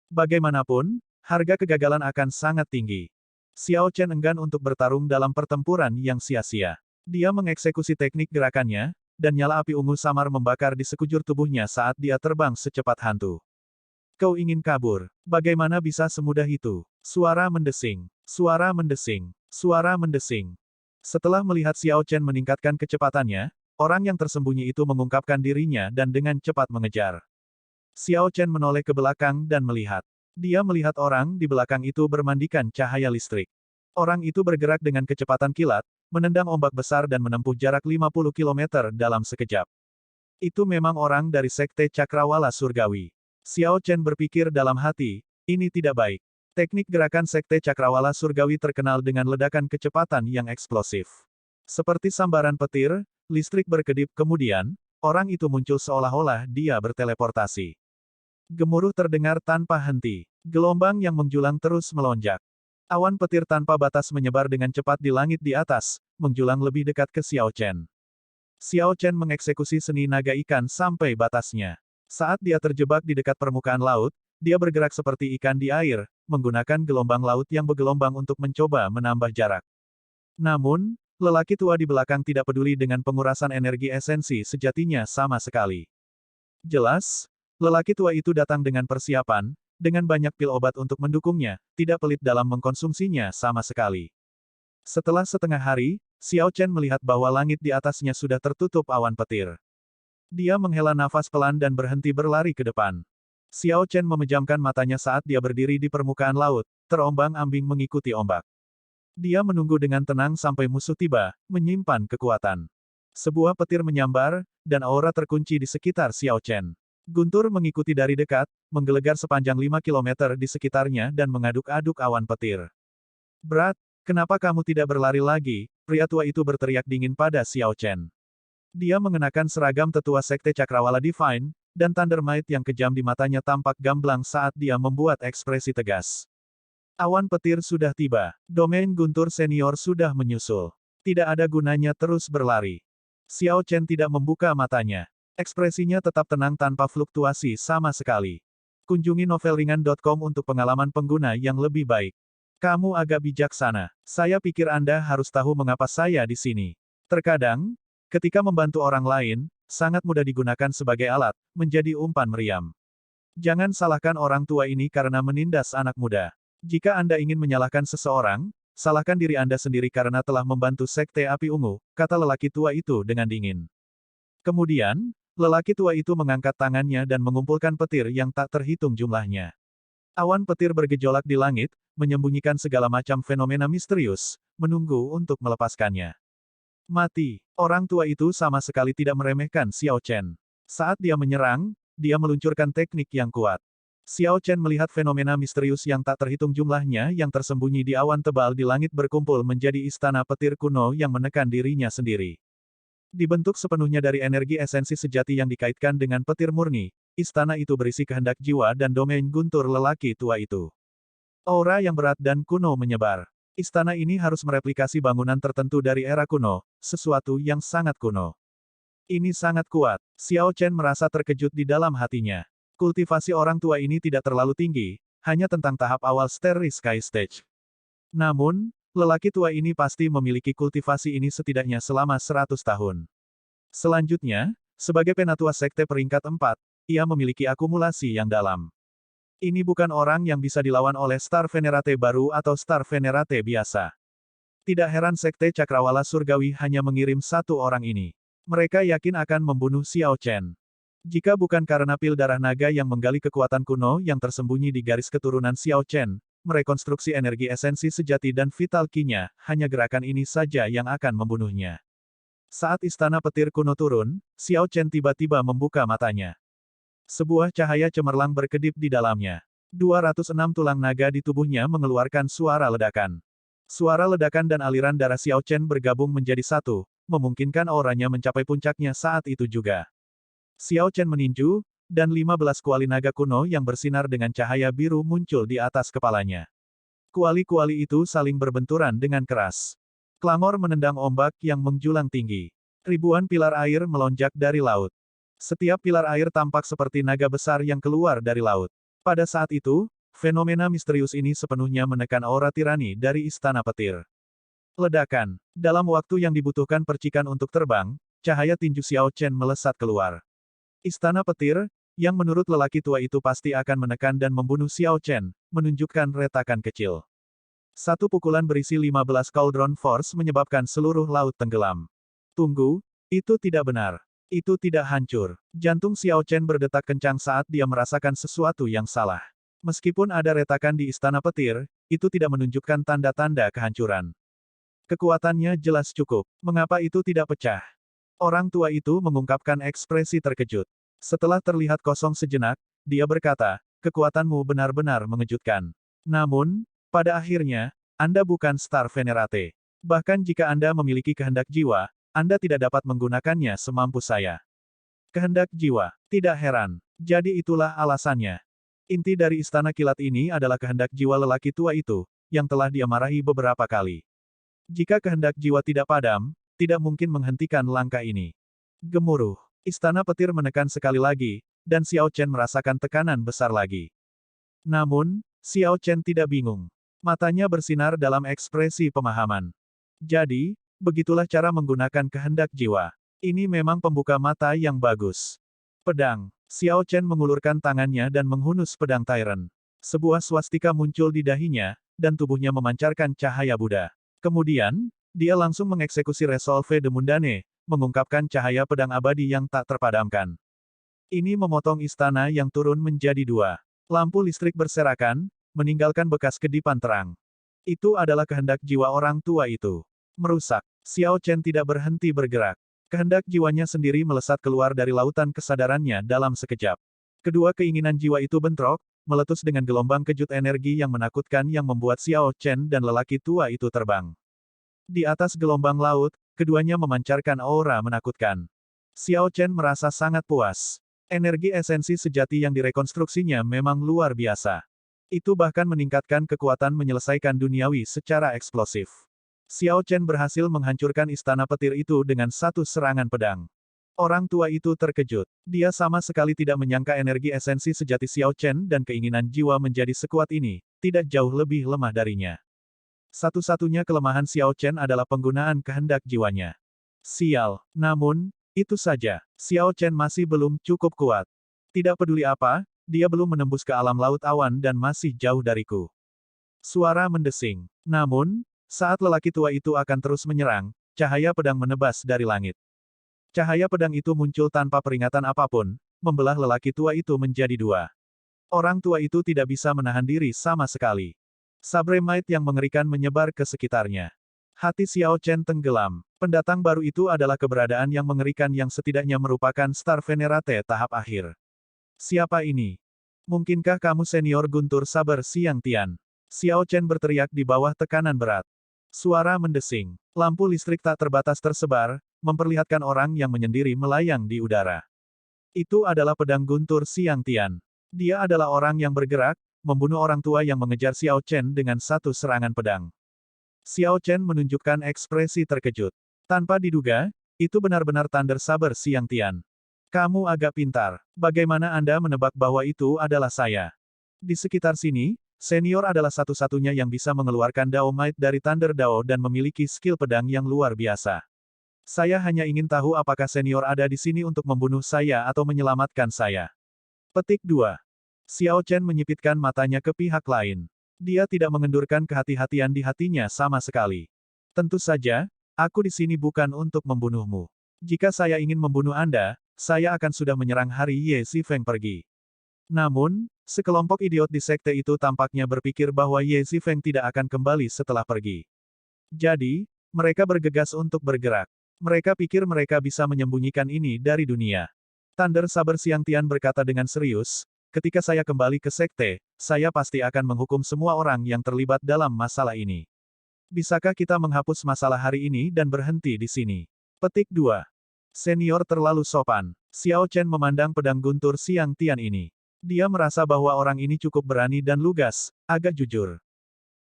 Speaker 1: Bagaimanapun, harga kegagalan akan sangat tinggi. Xiao Chen enggan untuk bertarung dalam pertempuran yang sia-sia. Dia mengeksekusi teknik gerakannya, dan nyala api ungu samar membakar di sekujur tubuhnya saat dia terbang secepat hantu. Kau ingin kabur? Bagaimana bisa semudah itu? Suara mendesing. Suara mendesing. Suara mendesing. Setelah melihat Xiao Chen meningkatkan kecepatannya, orang yang tersembunyi itu mengungkapkan dirinya dan dengan cepat mengejar. Xiao Chen menoleh ke belakang dan melihat. Dia melihat orang di belakang itu bermandikan cahaya listrik. Orang itu bergerak dengan kecepatan kilat, menendang ombak besar dan menempuh jarak 50 km dalam sekejap. Itu memang orang dari Sekte Cakrawala Surgawi. Xiao Chen berpikir dalam hati, ini tidak baik. Teknik gerakan Sekte Cakrawala Surgawi terkenal dengan ledakan kecepatan yang eksplosif. Seperti sambaran petir, listrik berkedip kemudian, orang itu muncul seolah-olah dia berteleportasi. Gemuruh terdengar tanpa henti. Gelombang yang menjulang terus melonjak. Awan petir tanpa batas menyebar dengan cepat di langit di atas, menjulang lebih dekat ke Xiao Chen. Xiao Chen mengeksekusi seni naga ikan sampai batasnya. Saat dia terjebak di dekat permukaan laut, dia bergerak seperti ikan di air, menggunakan gelombang laut yang bergelombang untuk mencoba menambah jarak. Namun, lelaki tua di belakang tidak peduli dengan pengurasan energi esensi sejatinya sama sekali. Jelas, lelaki tua itu datang dengan persiapan, dengan banyak pil obat untuk mendukungnya, tidak pelit dalam mengkonsumsinya sama sekali. Setelah setengah hari, Xiao Chen melihat bahwa langit di atasnya sudah tertutup awan petir. Dia menghela nafas pelan dan berhenti berlari ke depan. Xiao Chen memejamkan matanya saat dia berdiri di permukaan laut, terombang-ambing mengikuti ombak. Dia menunggu dengan tenang sampai musuh tiba, menyimpan kekuatan. Sebuah petir menyambar, dan aura terkunci di sekitar Xiao Chen. Guntur mengikuti dari dekat, menggelegar sepanjang 5 km di sekitarnya dan mengaduk-aduk awan petir. Berat, kenapa kamu tidak berlari lagi? Pria tua itu berteriak dingin pada Xiao Chen. Dia mengenakan seragam tetua Sekte Cakrawala Divine, dan Thunder Might yang kejam di matanya tampak gamblang saat dia membuat ekspresi tegas. Awan petir sudah tiba. Domain Guntur Senior sudah menyusul. Tidak ada gunanya terus berlari. Xiao Chen tidak membuka matanya. Ekspresinya tetap tenang tanpa fluktuasi sama sekali. Kunjungi novelringan.com untuk pengalaman pengguna yang lebih baik. Kamu agak bijaksana. Saya pikir Anda harus tahu mengapa saya di sini. Terkadang, ketika membantu orang lain, sangat mudah digunakan sebagai alat, menjadi umpan meriam. Jangan salahkan orang tua ini karena menindas anak muda. Jika Anda ingin menyalahkan seseorang, salahkan diri Anda sendiri karena telah membantu Sekte Api Ungu, kata lelaki tua itu dengan dingin. Kemudian, lelaki tua itu mengangkat tangannya dan mengumpulkan petir yang tak terhitung jumlahnya. Awan petir bergejolak di langit, menyembunyikan segala macam fenomena misterius, menunggu untuk melepaskannya. Mati. Orang tua itu sama sekali tidak meremehkan Xiao Chen. Saat dia menyerang, dia meluncurkan teknik yang kuat. Xiao Chen melihat fenomena misterius yang tak terhitung jumlahnya yang tersembunyi di awan tebal di langit berkumpul menjadi istana petir kuno yang menekan dirinya sendiri. Dibentuk sepenuhnya dari energi esensi sejati yang dikaitkan dengan petir murni, istana itu berisi kehendak jiwa dan domain guntur lelaki tua itu. Aura yang berat dan kuno menyebar. Istana ini harus mereplikasi bangunan tertentu dari era kuno, sesuatu yang sangat kuno. Ini sangat kuat. Xiao Chen merasa terkejut di dalam hatinya. Kultivasi orang tua ini tidak terlalu tinggi, hanya tentang tahap awal Starry Sky Stage. Namun, lelaki tua ini pasti memiliki kultivasi ini setidaknya selama 100 tahun. Selanjutnya, sebagai penatua sekte peringkat 4, ia memiliki akumulasi yang dalam. Ini bukan orang yang bisa dilawan oleh Star Venerate baru atau Star Venerate biasa. Tidak heran Sekte Cakrawala Surgawi hanya mengirim satu orang ini. Mereka yakin akan membunuh Xiao Chen. Jika bukan karena pil darah naga yang menggali kekuatan kuno yang tersembunyi di garis keturunan Xiao Chen, merekonstruksi energi esensi sejati dan vital ki-nya, hanya gerakan ini saja yang akan membunuhnya. Saat istana petir kuno turun, Xiao Chen tiba-tiba membuka matanya. Sebuah cahaya cemerlang berkedip di dalamnya. 206 tulang naga di tubuhnya mengeluarkan suara ledakan. Suara ledakan dan aliran darah Xiao Chen bergabung menjadi satu, memungkinkan auranya mencapai puncaknya saat itu juga. Xiao Chen meninju, dan 15 kuali naga kuno yang bersinar dengan cahaya biru muncul di atas kepalanya. Kuali-kuali itu saling berbenturan dengan keras. Clangor menendang ombak yang menjulang tinggi. Ribuan pilar air melonjak dari laut. Setiap pilar air tampak seperti naga besar yang keluar dari laut. Pada saat itu, fenomena misterius ini sepenuhnya menekan aura tirani dari Istana Petir. Ledakan. Dalam waktu yang dibutuhkan percikan untuk terbang, cahaya tinju Xiao Chen melesat keluar. Istana Petir, yang menurut lelaki tua itu pasti akan menekan dan membunuh Xiao Chen, menunjukkan retakan kecil. Satu pukulan berisi 15 Cauldron Force menyebabkan seluruh laut tenggelam. Tunggu, itu tidak benar. Itu tidak hancur. Jantung Xiao Chen berdetak kencang saat dia merasakan sesuatu yang salah. Meskipun ada retakan di Istana Petir, itu tidak menunjukkan tanda-tanda kehancuran. Kekuatannya jelas cukup. Mengapa itu tidak pecah? Orang tua itu mengungkapkan ekspresi terkejut. Setelah terlihat kosong sejenak, dia berkata, kekuatanmu benar-benar mengejutkan. Namun, pada akhirnya, Anda bukan Star Venerate. Bahkan jika Anda memiliki kehendak jiwa, Anda tidak dapat menggunakannya semampu saya. Kehendak jiwa. Tidak heran. Jadi itulah alasannya. Inti dari istana kilat ini adalah kehendak jiwa lelaki tua itu, yang telah dia marahi beberapa kali. Jika kehendak jiwa tidak padam, tidak mungkin menghentikan langkah ini. Gemuruh. Istana Petir menekan sekali lagi, dan Xiao Chen merasakan tekanan besar lagi. Namun, Xiao Chen tidak bingung. Matanya bersinar dalam ekspresi pemahaman. Jadi, begitulah cara menggunakan kehendak jiwa. Ini memang pembuka mata yang bagus. Pedang. Xiao Chen mengulurkan tangannya dan menghunus pedang Tyrant. Sebuah swastika muncul di dahinya, dan tubuhnya memancarkan cahaya Buddha. Kemudian, dia langsung mengeksekusi Resolve de Mundane, mengungkapkan cahaya pedang abadi yang tak terpadamkan. Ini memotong istana yang turun menjadi dua. Lampu listrik berserakan, meninggalkan bekas kedipan terang. Itu adalah kehendak jiwa orang tua itu. Merusak. Xiao Chen tidak berhenti bergerak. Kehendak jiwanya sendiri melesat keluar dari lautan kesadarannya dalam sekejap. Kedua keinginan jiwa itu bentrok, meletus dengan gelombang kejut energi yang menakutkan yang membuat Xiao Chen dan lelaki tua itu terbang. Di atas gelombang laut, keduanya memancarkan aura menakutkan. Xiao Chen merasa sangat puas. Energi esensi sejati yang direkonstruksinya memang luar biasa. Itu bahkan meningkatkan kekuatan menyelesaikan duniawi secara eksplosif. Xiao Chen berhasil menghancurkan istana petir itu dengan satu serangan pedang. Orang tua itu terkejut. Dia sama sekali tidak menyangka energi esensi sejati Xiao Chen dan keinginan jiwa menjadi sekuat ini, tidak jauh lebih lemah darinya. Satu-satunya kelemahan Xiao Chen adalah penggunaan kehendak jiwanya. Sial. Namun, itu saja. Xiao Chen masih belum cukup kuat. Tidak peduli apa, dia belum menembus ke alam laut awan dan masih jauh dariku. Suara mendesing. Namun, saat lelaki tua itu akan terus menyerang, cahaya pedang menebas dari langit. Cahaya pedang itu muncul tanpa peringatan apapun, membelah lelaki tua itu menjadi dua. Orang tua itu tidak bisa menahan diri sama sekali. Sabre Might yang mengerikan menyebar ke sekitarnya. Hati Xiao Chen tenggelam. Pendatang baru itu adalah keberadaan yang mengerikan yang setidaknya merupakan Star Venerate tahap akhir. Siapa ini? Mungkinkah kamu senior Guntur Saber Siang Tian? Xiao Chen berteriak di bawah tekanan berat. Suara mendesing. Lampu listrik tak terbatas tersebar, memperlihatkan orang yang menyendiri melayang di udara. Itu adalah pedang Guntur Siang Tian. Dia adalah orang yang bergerak, membunuh orang tua yang mengejar Xiao Chen dengan satu serangan pedang. Xiao Chen menunjukkan ekspresi terkejut. Tanpa diduga, itu benar-benar Thunder Saber Siang Tian. Kamu agak pintar. Bagaimana Anda menebak bahwa itu adalah saya? Di sekitar sini, senior adalah satu-satunya yang bisa mengeluarkan Dao Might dari Thunder Dao dan memiliki skill pedang yang luar biasa. Saya hanya ingin tahu apakah senior ada di sini untuk membunuh saya atau menyelamatkan saya. Petik 2. Xiao Chen menyipitkan matanya ke pihak lain. Dia tidak mengendurkan kehati-hatian di hatinya sama sekali. Tentu saja, aku di sini bukan untuk membunuhmu. Jika saya ingin membunuh Anda, saya akan sudah menyerang hari Ye Zifeng pergi. Namun, sekelompok idiot di sekte itu tampaknya berpikir bahwa Ye Zifeng tidak akan kembali setelah pergi. Jadi, mereka bergegas untuk bergerak. Mereka pikir mereka bisa menyembunyikan ini dari dunia. Thunder Saber Siang Tian berkata dengan serius, ketika saya kembali ke sekte, saya pasti akan menghukum semua orang yang terlibat dalam masalah ini. Bisakah kita menghapus masalah hari ini dan berhenti di sini? Petik 2. Senior terlalu sopan. Xiao Chen memandang pedang guntur Xiang Tian ini. Dia merasa bahwa orang ini cukup berani dan lugas, agak jujur.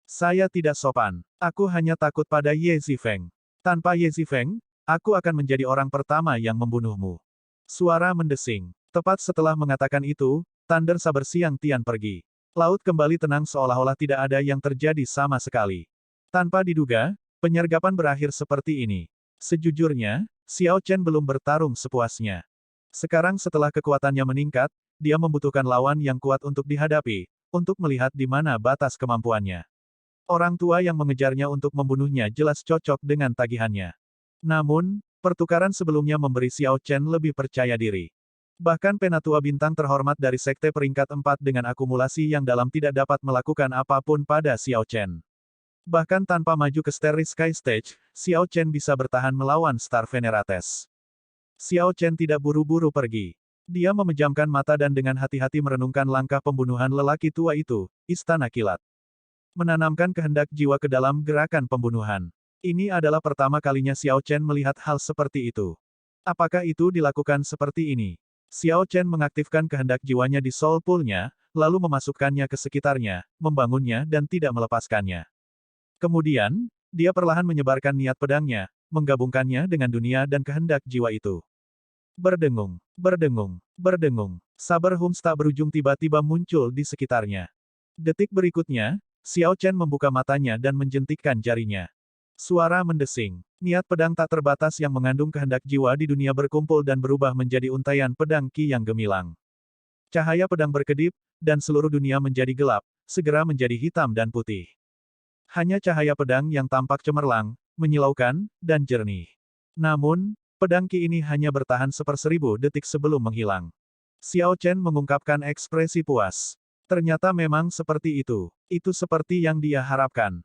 Speaker 1: Saya tidak sopan. Aku hanya takut pada Ye Zifeng. Tanpa Ye Zifeng, aku akan menjadi orang pertama yang membunuhmu. Suara mendesing. Tepat setelah mengatakan itu, Thunder Saber Xiang Tian pergi. Laut kembali tenang seolah-olah tidak ada yang terjadi sama sekali. Tanpa diduga, penyergapan berakhir seperti ini. Sejujurnya, Xiao Chen belum bertarung sepuasnya. Sekarang setelah kekuatannya meningkat, dia membutuhkan lawan yang kuat untuk dihadapi, untuk melihat di mana batas kemampuannya. Orang tua yang mengejarnya untuk membunuhnya jelas cocok dengan tagihannya. Namun, pertukaran sebelumnya memberi Xiao Chen lebih percaya diri. Bahkan penatua bintang terhormat dari sekte peringkat 4 dengan akumulasi yang dalam tidak dapat melakukan apapun pada Xiao Chen. Bahkan tanpa maju ke Starry Sky Stage, Xiao Chen bisa bertahan melawan Star Venerates. Xiao Chen tidak buru-buru pergi. Dia memejamkan mata dan dengan hati-hati merenungkan langkah pembunuhan lelaki tua itu, Istana Kilat. Menanamkan kehendak jiwa ke dalam gerakan pembunuhan. Ini adalah pertama kalinya Xiao Chen melihat hal seperti itu. Apakah itu dilakukan seperti ini? Xiao Chen mengaktifkan kehendak jiwanya di Soul Pool-nya, lalu memasukkannya ke sekitarnya, membangunnya dan tidak melepaskannya. Kemudian, dia perlahan menyebarkan niat pedangnya, menggabungkannya dengan dunia dan kehendak jiwa itu. Berdengung, berdengung, berdengung. Saber Hums tak berujung tiba-tiba muncul di sekitarnya. Detik berikutnya, Xiao Chen membuka matanya dan menjentikkan jarinya. Suara mendesing. Niat pedang tak terbatas yang mengandung kehendak jiwa di dunia berkumpul dan berubah menjadi untaian pedang Qi yang gemilang. Cahaya pedang berkedip, dan seluruh dunia menjadi gelap, segera menjadi hitam dan putih. Hanya cahaya pedang yang tampak cemerlang, menyilaukan, dan jernih. Namun, pedang Qi ini hanya bertahan 1/1000 detik sebelum menghilang. Xiao Chen mengungkapkan ekspresi puas. Ternyata memang seperti itu. Itu seperti yang dia harapkan.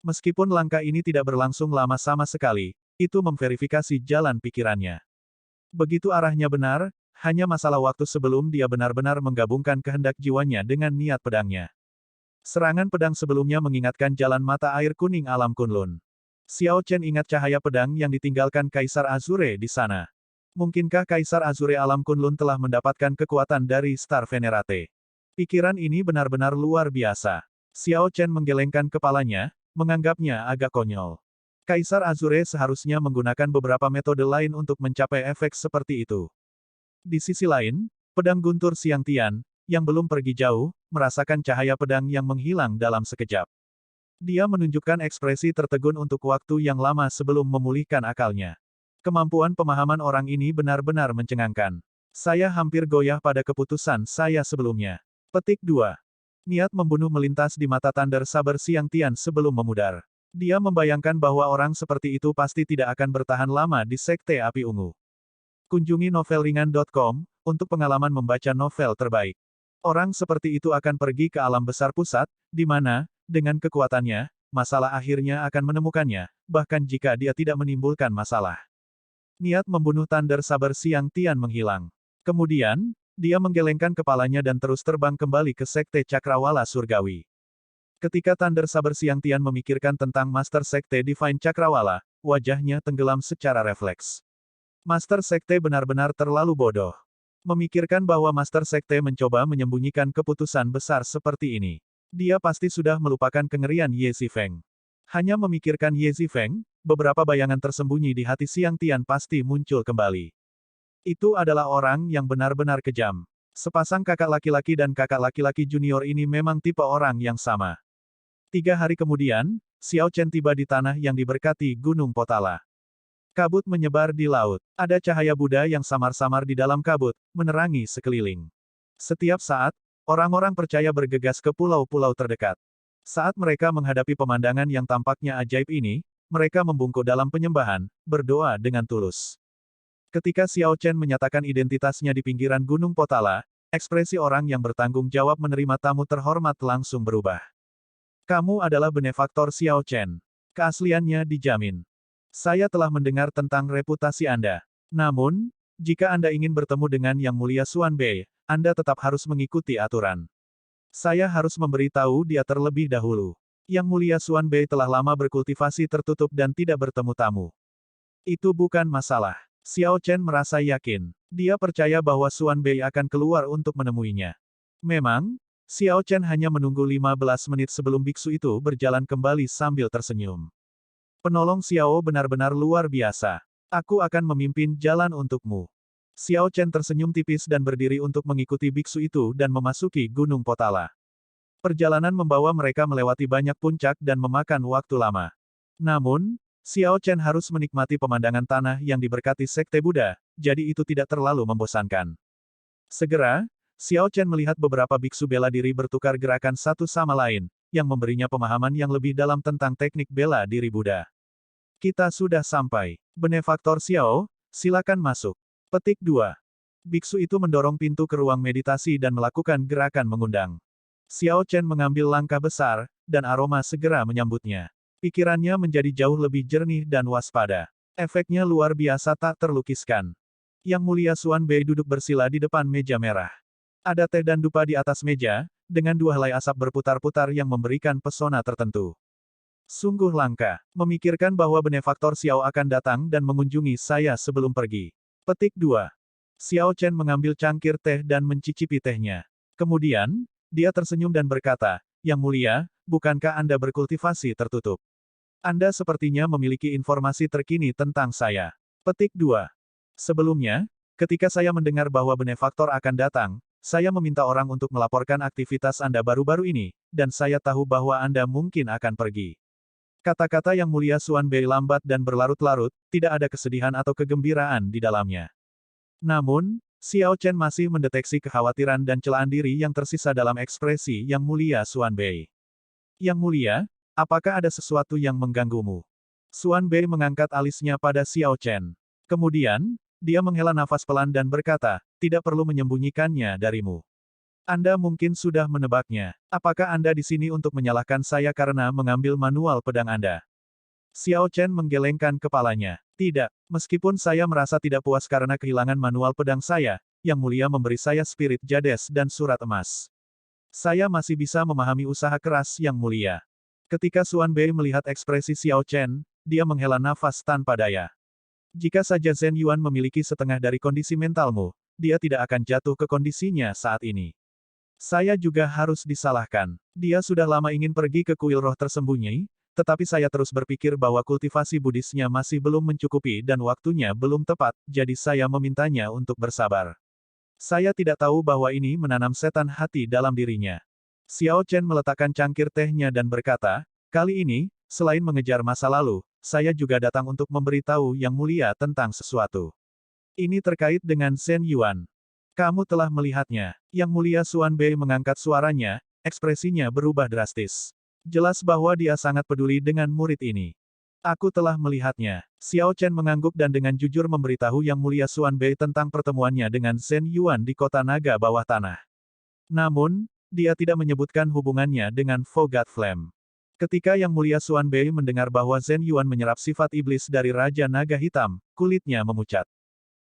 Speaker 1: Meskipun langkah ini tidak berlangsung lama sama sekali, itu memverifikasi jalan pikirannya. Begitu arahnya benar, hanya masalah waktu sebelum dia benar-benar menggabungkan kehendak jiwanya dengan niat pedangnya. Serangan pedang sebelumnya mengingatkan jalan mata air kuning alam Kunlun. Xiao Chen ingat cahaya pedang yang ditinggalkan Kaisar Azure di sana. Mungkinkah Kaisar Azure alam Kunlun telah mendapatkan kekuatan dari Star Venerate? Pikiran ini benar-benar luar biasa. Xiao Chen menggelengkan kepalanya, menganggapnya agak konyol. Kaisar Azure seharusnya menggunakan beberapa metode lain untuk mencapai efek seperti itu. Di sisi lain, pedang guntur Xiang Tian, yang belum pergi jauh, merasakan cahaya pedang yang menghilang dalam sekejap. Dia menunjukkan ekspresi tertegun untuk waktu yang lama sebelum memulihkan akalnya. Kemampuan pemahaman orang ini benar-benar mencengangkan. Saya hampir goyah pada keputusan saya sebelumnya. Petik 2. Niat membunuh melintas di mata Thunder Saber Xiang Tian sebelum memudar. Dia membayangkan bahwa orang seperti itu pasti tidak akan bertahan lama di Sekte Api Ungu. Kunjungi novelringan.com untuk pengalaman membaca novel terbaik. Orang seperti itu akan pergi ke alam besar pusat, di mana, dengan kekuatannya, masalah akhirnya akan menemukannya, bahkan jika dia tidak menimbulkan masalah. Niat membunuh Thunder Saber Xiang Tian menghilang. Kemudian, dia menggelengkan kepalanya dan terus terbang kembali ke Sekte Cakrawala Surgawi. Ketika Thunder Saber Xiang Tian memikirkan tentang Master Sekte Divine Cakrawala, wajahnya tenggelam secara refleks. Master Sekte benar-benar terlalu bodoh. Memikirkan bahwa Master Sekte mencoba menyembunyikan keputusan besar seperti ini. Dia pasti sudah melupakan kengerian Ye Zifeng. Hanya memikirkan Ye Zifeng, beberapa bayangan tersembunyi di hati Xiang Tian pasti muncul kembali. Itu adalah orang yang benar-benar kejam. Sepasang kakak laki-laki dan kakak laki-laki junior ini memang tipe orang yang sama. 3 hari kemudian, Xiao Chen tiba di tanah yang diberkati Gunung Potala. Kabut menyebar di laut. Ada cahaya Buddha yang samar-samar di dalam kabut, menerangi sekeliling. Setiap saat, orang-orang percaya bergegas ke pulau-pulau terdekat. Saat mereka menghadapi pemandangan yang tampaknya ajaib ini, mereka membungkuk dalam penyembahan, berdoa dengan tulus. Ketika Xiao Chen menyatakan identitasnya di pinggiran Gunung Potala, ekspresi orang yang bertanggung jawab menerima tamu terhormat langsung berubah. Kamu adalah benefaktor Xiao Chen. Keasliannya dijamin. Saya telah mendengar tentang reputasi Anda. Namun, jika Anda ingin bertemu dengan Yang Mulia Xuan Bei, Anda tetap harus mengikuti aturan. Saya harus memberitahu dia terlebih dahulu. Yang Mulia Xuan Bei telah lama berkultivasi tertutup dan tidak bertemu tamu. Itu bukan masalah. Xiao Chen merasa yakin. Dia percaya bahwa Xuan Bei akan keluar untuk menemuinya. Memang, Xiao Chen hanya menunggu 15 menit sebelum biksu itu berjalan kembali sambil tersenyum. Penolong Xiao benar-benar luar biasa. Aku akan memimpin jalan untukmu. Xiao Chen tersenyum tipis dan berdiri untuk mengikuti biksu itu dan memasuki Gunung Potala. Perjalanan membawa mereka melewati banyak puncak dan memakan waktu lama. Namun, Xiao Chen harus menikmati pemandangan tanah yang diberkati Sekte Buddha, jadi itu tidak terlalu membosankan. Segera, Xiao Chen melihat beberapa biksu bela diri bertukar gerakan satu sama lain, yang memberinya pemahaman yang lebih dalam tentang teknik bela diri Buddha. Kita sudah sampai. Benefaktor Xiao, silakan masuk. Petik 2. Biksu itu mendorong pintu ke ruang meditasi dan melakukan gerakan mengundang. Xiao Chen mengambil langkah besar, dan aroma segera menyambutnya. Pikirannya menjadi jauh lebih jernih dan waspada. Efeknya luar biasa tak terlukiskan. Yang Mulia Xuan Bei duduk bersila di depan meja merah. Ada teh dan dupa di atas meja, dengan dua helai asap berputar-putar yang memberikan pesona tertentu. Sungguh langka, memikirkan bahwa benefaktor Xiao akan datang dan mengunjungi saya sebelum pergi. Petik 2. Xiao Chen mengambil cangkir teh dan mencicipi tehnya. Kemudian, dia tersenyum dan berkata, Yang Mulia, bukankah Anda berkultivasi tertutup? Anda sepertinya memiliki informasi terkini tentang saya. Petik 2. Sebelumnya, ketika saya mendengar bahwa benefaktor akan datang, saya meminta orang untuk melaporkan aktivitas Anda baru-baru ini, dan saya tahu bahwa Anda mungkin akan pergi. Kata-kata Yang Mulia Xuan Bei lambat dan berlarut-larut, tidak ada kesedihan atau kegembiraan di dalamnya. Namun, Xiao Chen masih mendeteksi kekhawatiran dan celaan diri yang tersisa dalam ekspresi Yang Mulia Xuan Bei. Yang Mulia, apakah ada sesuatu yang mengganggumu? Xuan Bei mengangkat alisnya pada Xiao Chen. Kemudian, dia menghela nafas pelan dan berkata, tidak perlu menyembunyikannya darimu. Anda mungkin sudah menebaknya. Apakah Anda di sini untuk menyalahkan saya karena mengambil manual pedang Anda? Xiao Chen menggelengkan kepalanya. Tidak, meskipun saya merasa tidak puas karena kehilangan manual pedang saya, Yang Mulia memberi saya spirit jades dan surat emas. Saya masih bisa memahami usaha keras Yang Mulia. Ketika Xuan Bei melihat ekspresi Xiao Chen, dia menghela nafas tanpa daya. Jika saja Zhen Yuan memiliki setengah dari kondisi mentalmu, dia tidak akan jatuh ke kondisinya saat ini. Saya juga harus disalahkan. Dia sudah lama ingin pergi ke kuil roh tersembunyi, tetapi saya terus berpikir bahwa kultivasi Buddhisnya masih belum mencukupi dan waktunya belum tepat, jadi saya memintanya untuk bersabar. Saya tidak tahu bahwa ini menanam setan hati dalam dirinya. Xiao Chen meletakkan cangkir tehnya dan berkata, kali ini, selain mengejar masa lalu, saya juga datang untuk memberitahu Yang Mulia tentang sesuatu. Ini terkait dengan Zhen Yuan. Kamu telah melihatnya. Yang Mulia Xuan Bei mengangkat suaranya, ekspresinya berubah drastis. Jelas bahwa dia sangat peduli dengan murid ini. Aku telah melihatnya. Xiao Chen mengangguk dan dengan jujur memberitahu Yang Mulia Xuan Bei tentang pertemuannya dengan Zhen Yuan di kota naga bawah tanah. Namun, dia tidak menyebutkan hubungannya dengan Fogat Flame. Ketika Yang Mulia Xuan Bei mendengar bahwa Zhen Yuan menyerap sifat iblis dari Raja Naga Hitam, kulitnya memucat.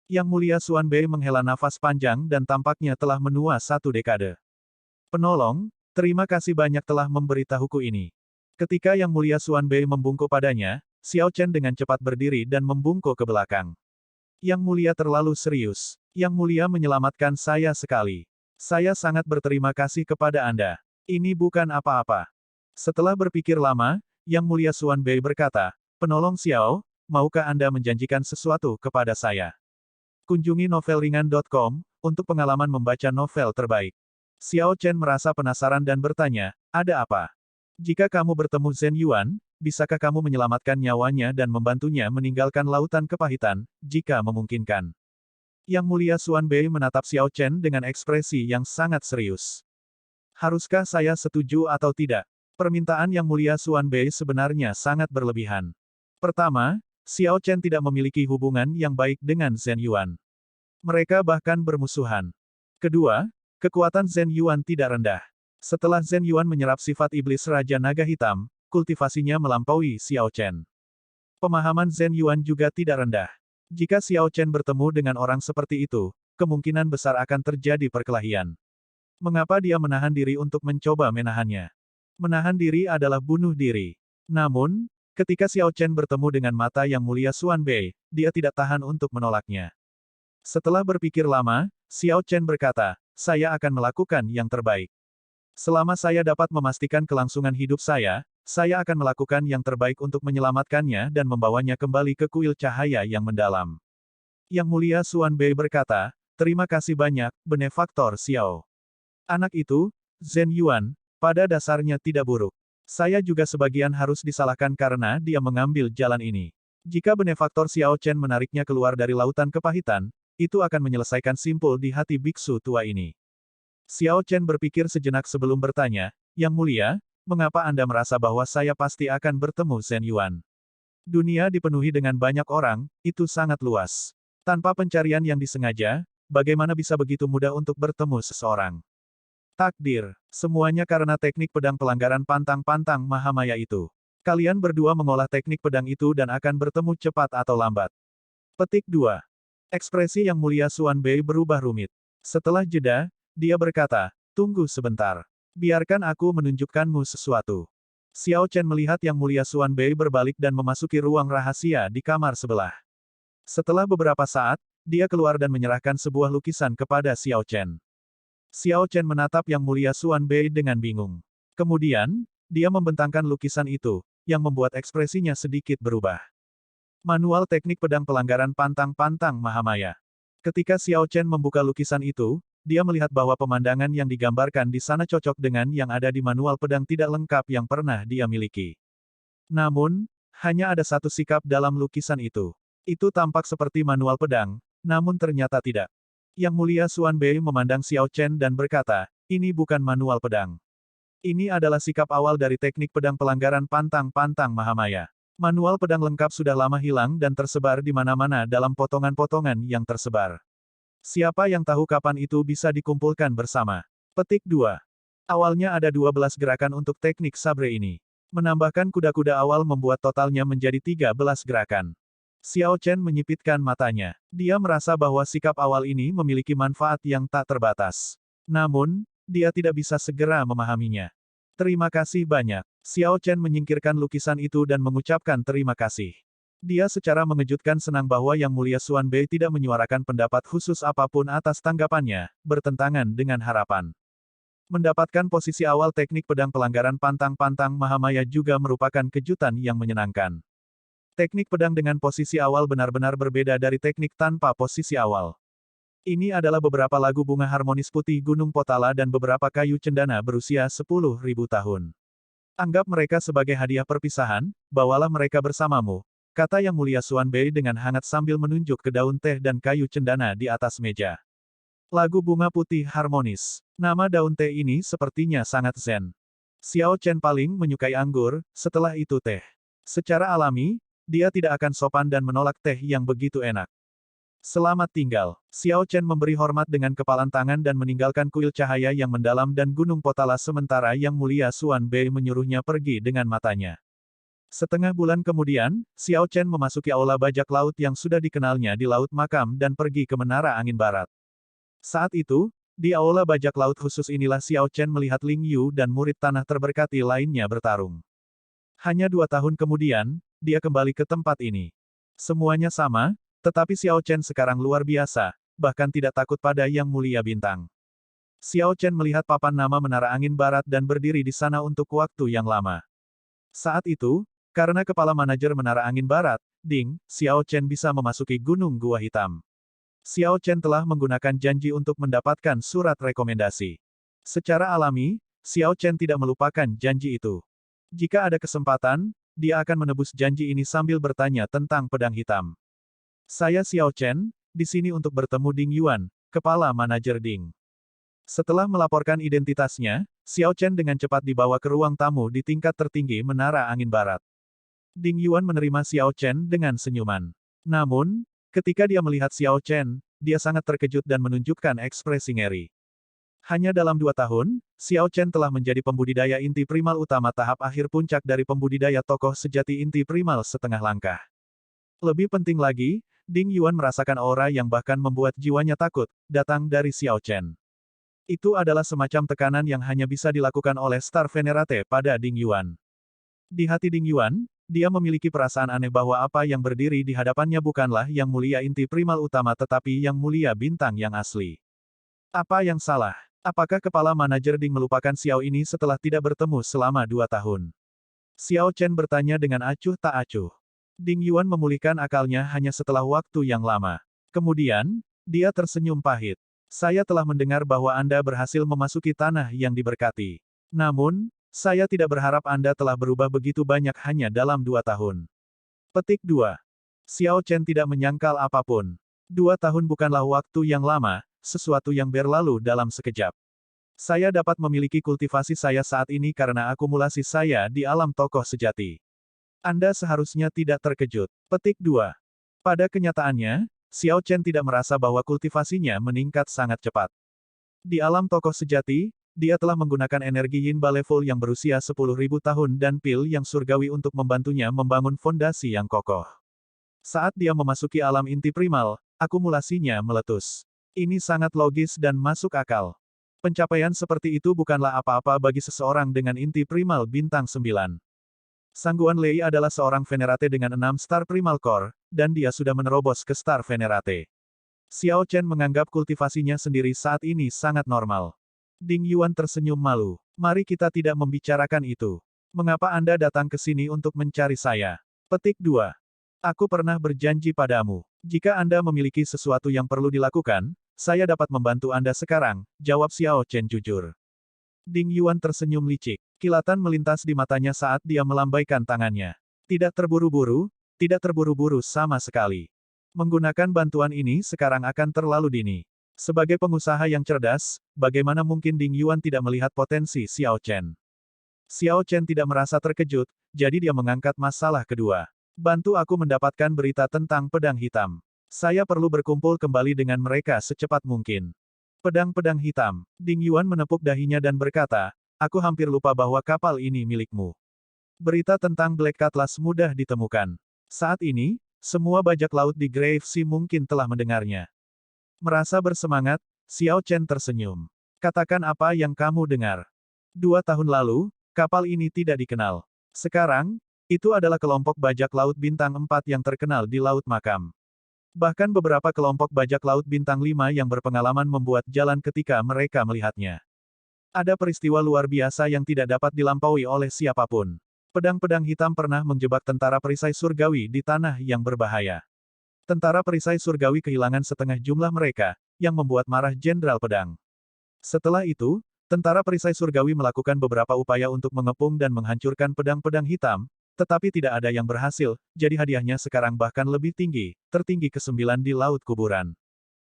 Speaker 1: Yang Mulia Xuan Bei menghela nafas panjang dan tampaknya telah menua 1 dekade. Penolong, terima kasih banyak telah memberitahuku ini. Ketika Yang Mulia Xuan Bei membungkuk padanya, Xiao Chen dengan cepat berdiri dan membungkuk ke belakang. Yang Mulia terlalu serius. Yang Mulia menyelamatkan saya sekali. Saya sangat berterima kasih kepada Anda. Ini bukan apa-apa. Setelah berpikir lama, Yang Mulia Xuan Bei berkata, Penolong Xiao, maukah Anda menjanjikan sesuatu kepada saya? Kunjungi novelringan.com untuk pengalaman membaca novel terbaik. Xiao Chen merasa penasaran dan bertanya, ada apa? Jika kamu bertemu Zhen Yuan, bisakah kamu menyelamatkan nyawanya dan membantunya meninggalkan lautan kepahitan, jika memungkinkan? Yang Mulia Xuan Bei menatap Xiao Chen dengan ekspresi yang sangat serius. Haruskah saya setuju atau tidak? Permintaan Yang Mulia Xuan Bei sebenarnya sangat berlebihan. Pertama, Xiao Chen tidak memiliki hubungan yang baik dengan Zhen Yuan. Mereka bahkan bermusuhan. Kedua, kekuatan Zhen Yuan tidak rendah. Setelah Zhen Yuan menyerap sifat iblis Raja Naga Hitam, kultivasinya melampaui Xiao Chen. Pemahaman Zhen Yuan juga tidak rendah. Jika Xiao Chen bertemu dengan orang seperti itu, kemungkinan besar akan terjadi perkelahian. Mengapa dia menahan diri untuk mencoba menahannya? Menahan diri adalah bunuh diri. Namun, Ketika Xiao Chen bertemu dengan mata Yang Mulia Xuan Bei, dia tidak tahan untuk menolaknya. Setelah berpikir lama, Xiao Chen berkata, saya akan melakukan yang terbaik. Selama saya dapat memastikan kelangsungan hidup saya akan melakukan yang terbaik untuk menyelamatkannya dan membawanya kembali ke kuil cahaya yang mendalam. Yang Mulia Xuan Bei berkata, terima kasih banyak, benefaktor Xiao. Anak itu, Zhen Yuan, pada dasarnya tidak buruk. Saya juga sebagian harus disalahkan karena dia mengambil jalan ini. Jika benefaktor Xiao Chen menariknya keluar dari lautan kepahitan, itu akan menyelesaikan simpul di hati biksu tua ini. Xiao Chen berpikir sejenak sebelum bertanya, Yang Mulia, mengapa Anda merasa bahwa saya pasti akan bertemu Zhen Yuan? Dunia dipenuhi dengan banyak orang, itu sangat luas. Tanpa pencarian yang disengaja, bagaimana bisa begitu mudah untuk bertemu seseorang? Takdir, semuanya karena teknik pedang pelanggaran pantang-pantang Mahamaya itu. Kalian berdua mengolah teknik pedang itu dan akan bertemu cepat atau lambat. Petik 2. Ekspresi Yang Mulia Xuan Bei berubah rumit. Setelah jeda, dia berkata, tunggu sebentar. Biarkan aku menunjukkanmu sesuatu. Xiao Chen melihat Yang Mulia Xuan Bei berbalik dan memasuki ruang rahasia di kamar sebelah. Setelah beberapa saat, dia keluar dan menyerahkan sebuah lukisan kepada Xiao Chen. Xiao Chen menatap Yang Mulia Xuan Bei dengan bingung. Kemudian, dia membentangkan lukisan itu, yang membuat ekspresinya sedikit berubah. Manual teknik pedang pelanggaran pantang-pantang Mahamaya. Ketika Xiao Chen membuka lukisan itu, dia melihat bahwa pemandangan yang digambarkan di sana cocok dengan yang ada di manual pedang tidak lengkap yang pernah dia miliki. Namun, hanya ada satu sikap dalam lukisan itu. Itu tampak seperti manual pedang, namun ternyata tidak. Yang Mulia Xuan Bei memandang Xiao Chen dan berkata, ini bukan manual pedang. Ini adalah sikap awal dari teknik pedang pelanggaran pantang-pantang Mahamaya. Manual pedang lengkap sudah lama hilang dan tersebar di mana-mana dalam potongan-potongan yang tersebar. Siapa yang tahu kapan itu bisa dikumpulkan bersama? Petik 2. Awalnya ada 12 gerakan untuk teknik sabre ini. Menambahkan kuda-kuda awal membuat totalnya menjadi 13 gerakan. Xiao Chen menyipitkan matanya. Dia merasa bahwa sikap awal ini memiliki manfaat yang tak terbatas. Namun, dia tidak bisa segera memahaminya. Terima kasih banyak. Xiao Chen menyingkirkan lukisan itu dan mengucapkan terima kasih. Dia secara mengejutkan senang bahwa Yang Mulia Xuan Bei tidak menyuarakan pendapat khusus apapun atas tanggapannya, bertentangan dengan harapan. Mendapatkan posisi awal teknik pedang pelanggaran pantang-pantang Mahamaya juga merupakan kejutan yang menyenangkan. Teknik pedang dengan posisi awal benar-benar berbeda dari teknik tanpa posisi awal. Ini adalah beberapa lagu bunga harmonis putih Gunung Potala dan beberapa kayu cendana berusia 10.000 tahun. Anggap mereka sebagai hadiah perpisahan, bawalah mereka bersamamu, kata Yang Mulia Xuan Bei dengan hangat sambil menunjuk ke daun teh dan kayu cendana di atas meja. Lagu bunga putih harmonis. Nama daun teh ini sepertinya sangat zen. Xiao Chen paling menyukai anggur, setelah itu teh. Secara alami, dia tidak akan sopan dan menolak teh yang begitu enak. Selamat tinggal. Xiao Chen memberi hormat dengan kepalan tangan dan meninggalkan kuil cahaya yang mendalam dan Gunung Potala sementara Yang Mulia Xuan Bei menyuruhnya pergi dengan matanya. Setengah bulan kemudian, Xiao Chen memasuki aula bajak laut yang sudah dikenalnya di Laut Makam dan pergi ke Menara Angin Barat. Saat itu, di aula bajak laut khusus inilah Xiao Chen melihat Ling Yu dan murid tanah terberkati lainnya bertarung. Hanya 2 tahun kemudian, dia kembali ke tempat ini. Semuanya sama, tetapi Xiao Chen sekarang luar biasa, bahkan tidak takut pada Yang Mulia Bintang. Xiao Chen melihat papan nama Menara Angin Barat dan berdiri di sana untuk waktu yang lama. Saat itu, karena kepala manajer Menara Angin Barat, Ding, Xiao Chen bisa memasuki Gunung Gua Hitam. Xiao Chen telah menggunakan janji untuk mendapatkan surat rekomendasi. Secara alami, Xiao Chen tidak melupakan janji itu. Jika ada kesempatan, dia akan menebus janji ini sambil bertanya tentang pedang hitam. Saya Xiao Chen, di sini untuk bertemu Ding Yuan, kepala manajer Ding. Setelah melaporkan identitasnya, Xiao Chen dengan cepat dibawa ke ruang tamu di tingkat tertinggi Menara Angin Barat. Ding Yuan menerima Xiao Chen dengan senyuman. Namun, ketika dia melihat Xiao Chen, dia sangat terkejut dan menunjukkan ekspresi ngeri. Hanya dalam 2 tahun, Xiao Chen telah menjadi pembudidaya inti primal utama tahap akhir puncak dari pembudidaya tokoh sejati inti primal setengah langkah. Lebih penting lagi, Ding Yuan merasakan aura yang bahkan membuat jiwanya takut, datang dari Xiao Chen. Itu adalah semacam tekanan yang hanya bisa dilakukan oleh Star Venerate pada Ding Yuan. Di hati Ding Yuan, Dia memiliki perasaan aneh bahwa apa yang berdiri di hadapannya bukanlah yang mulia inti primal utama tetapi yang mulia bintang yang asli. Apa yang salah? Apakah kepala manajer Ding melupakan Xiao ini setelah tidak bertemu selama 2 tahun? Xiao Chen bertanya dengan acuh tak acuh. Ding Yuan memulihkan akalnya hanya setelah waktu yang lama. Kemudian, dia tersenyum pahit. Saya telah mendengar bahwa Anda berhasil memasuki tanah yang diberkati. Namun, saya tidak berharap Anda telah berubah begitu banyak hanya dalam 2 tahun. Petik 2. Xiao Chen tidak menyangkal apapun. 2 tahun bukanlah waktu yang lama, sesuatu yang berlalu dalam sekejap. Saya dapat memiliki kultivasi saya saat ini karena akumulasi saya di alam tokoh sejati. Anda seharusnya tidak terkejut. Petik 2. Pada kenyataannya, Xiao Chen tidak merasa bahwa kultivasinya meningkat sangat cepat. Di alam tokoh sejati, dia telah menggunakan energi Yinba level yang berusia 10.000 tahun dan pil yang surgawi untuk membantunya membangun fondasi yang kokoh. Saat dia memasuki alam inti primal, akumulasinya meletus. Ini sangat logis dan masuk akal. Pencapaian seperti itu bukanlah apa-apa bagi seseorang dengan inti primal bintang 9. Sangguan Lei adalah seorang Venerate dengan 6 star primal core, dan dia sudah menerobos ke star Venerate. Xiao Chen menganggap kultivasinya sendiri saat ini sangat normal. Ding Yuan tersenyum malu. Mari kita tidak membicarakan itu. Mengapa Anda datang ke sini untuk mencari saya? Petik 2. Aku pernah berjanji padamu. Jika Anda memiliki sesuatu yang perlu dilakukan, saya dapat membantu Anda sekarang, jawab Xiao Chen jujur. Ding Yuan tersenyum licik. Kilatan melintas di matanya saat dia melambaikan tangannya. Tidak terburu-buru sama sekali. Menggunakan bantuan ini sekarang akan terlalu dini. Sebagai pengusaha yang cerdas, bagaimana mungkin Ding Yuan tidak melihat potensi Xiao Chen? Xiao Chen tidak merasa terkejut, jadi dia mengangkat masalah kedua. Bantu aku mendapatkan berita tentang pedang hitam. Saya perlu berkumpul kembali dengan mereka secepat mungkin. Pedang-pedang hitam. Ding Yuan menepuk dahinya dan berkata, aku hampir lupa bahwa kapal ini milikmu. Berita tentang Black Cutlass mudah ditemukan. Saat ini, semua bajak laut di Grave Sea mungkin telah mendengarnya. Merasa bersemangat, Xiao Chen tersenyum. Katakan apa yang kamu dengar. 2 tahun lalu, kapal ini tidak dikenal. Sekarang, itu adalah kelompok bajak laut bintang 4 yang terkenal di Laut Makam. Bahkan beberapa kelompok bajak laut bintang 5 yang berpengalaman membuat jalan ketika mereka melihatnya. Ada peristiwa luar biasa yang tidak dapat dilampaui oleh siapapun. Pedang-pedang hitam pernah menjebak tentara perisai surgawi di tanah yang berbahaya. Tentara perisai surgawi kehilangan setengah jumlah mereka, yang membuat marah Jenderal Pedang. Setelah itu, tentara perisai surgawi melakukan beberapa upaya untuk mengepung dan menghancurkan pedang-pedang hitam, tetapi tidak ada yang berhasil, jadi hadiahnya sekarang bahkan lebih tinggi, tertinggi ke-9 di Laut Kuburan.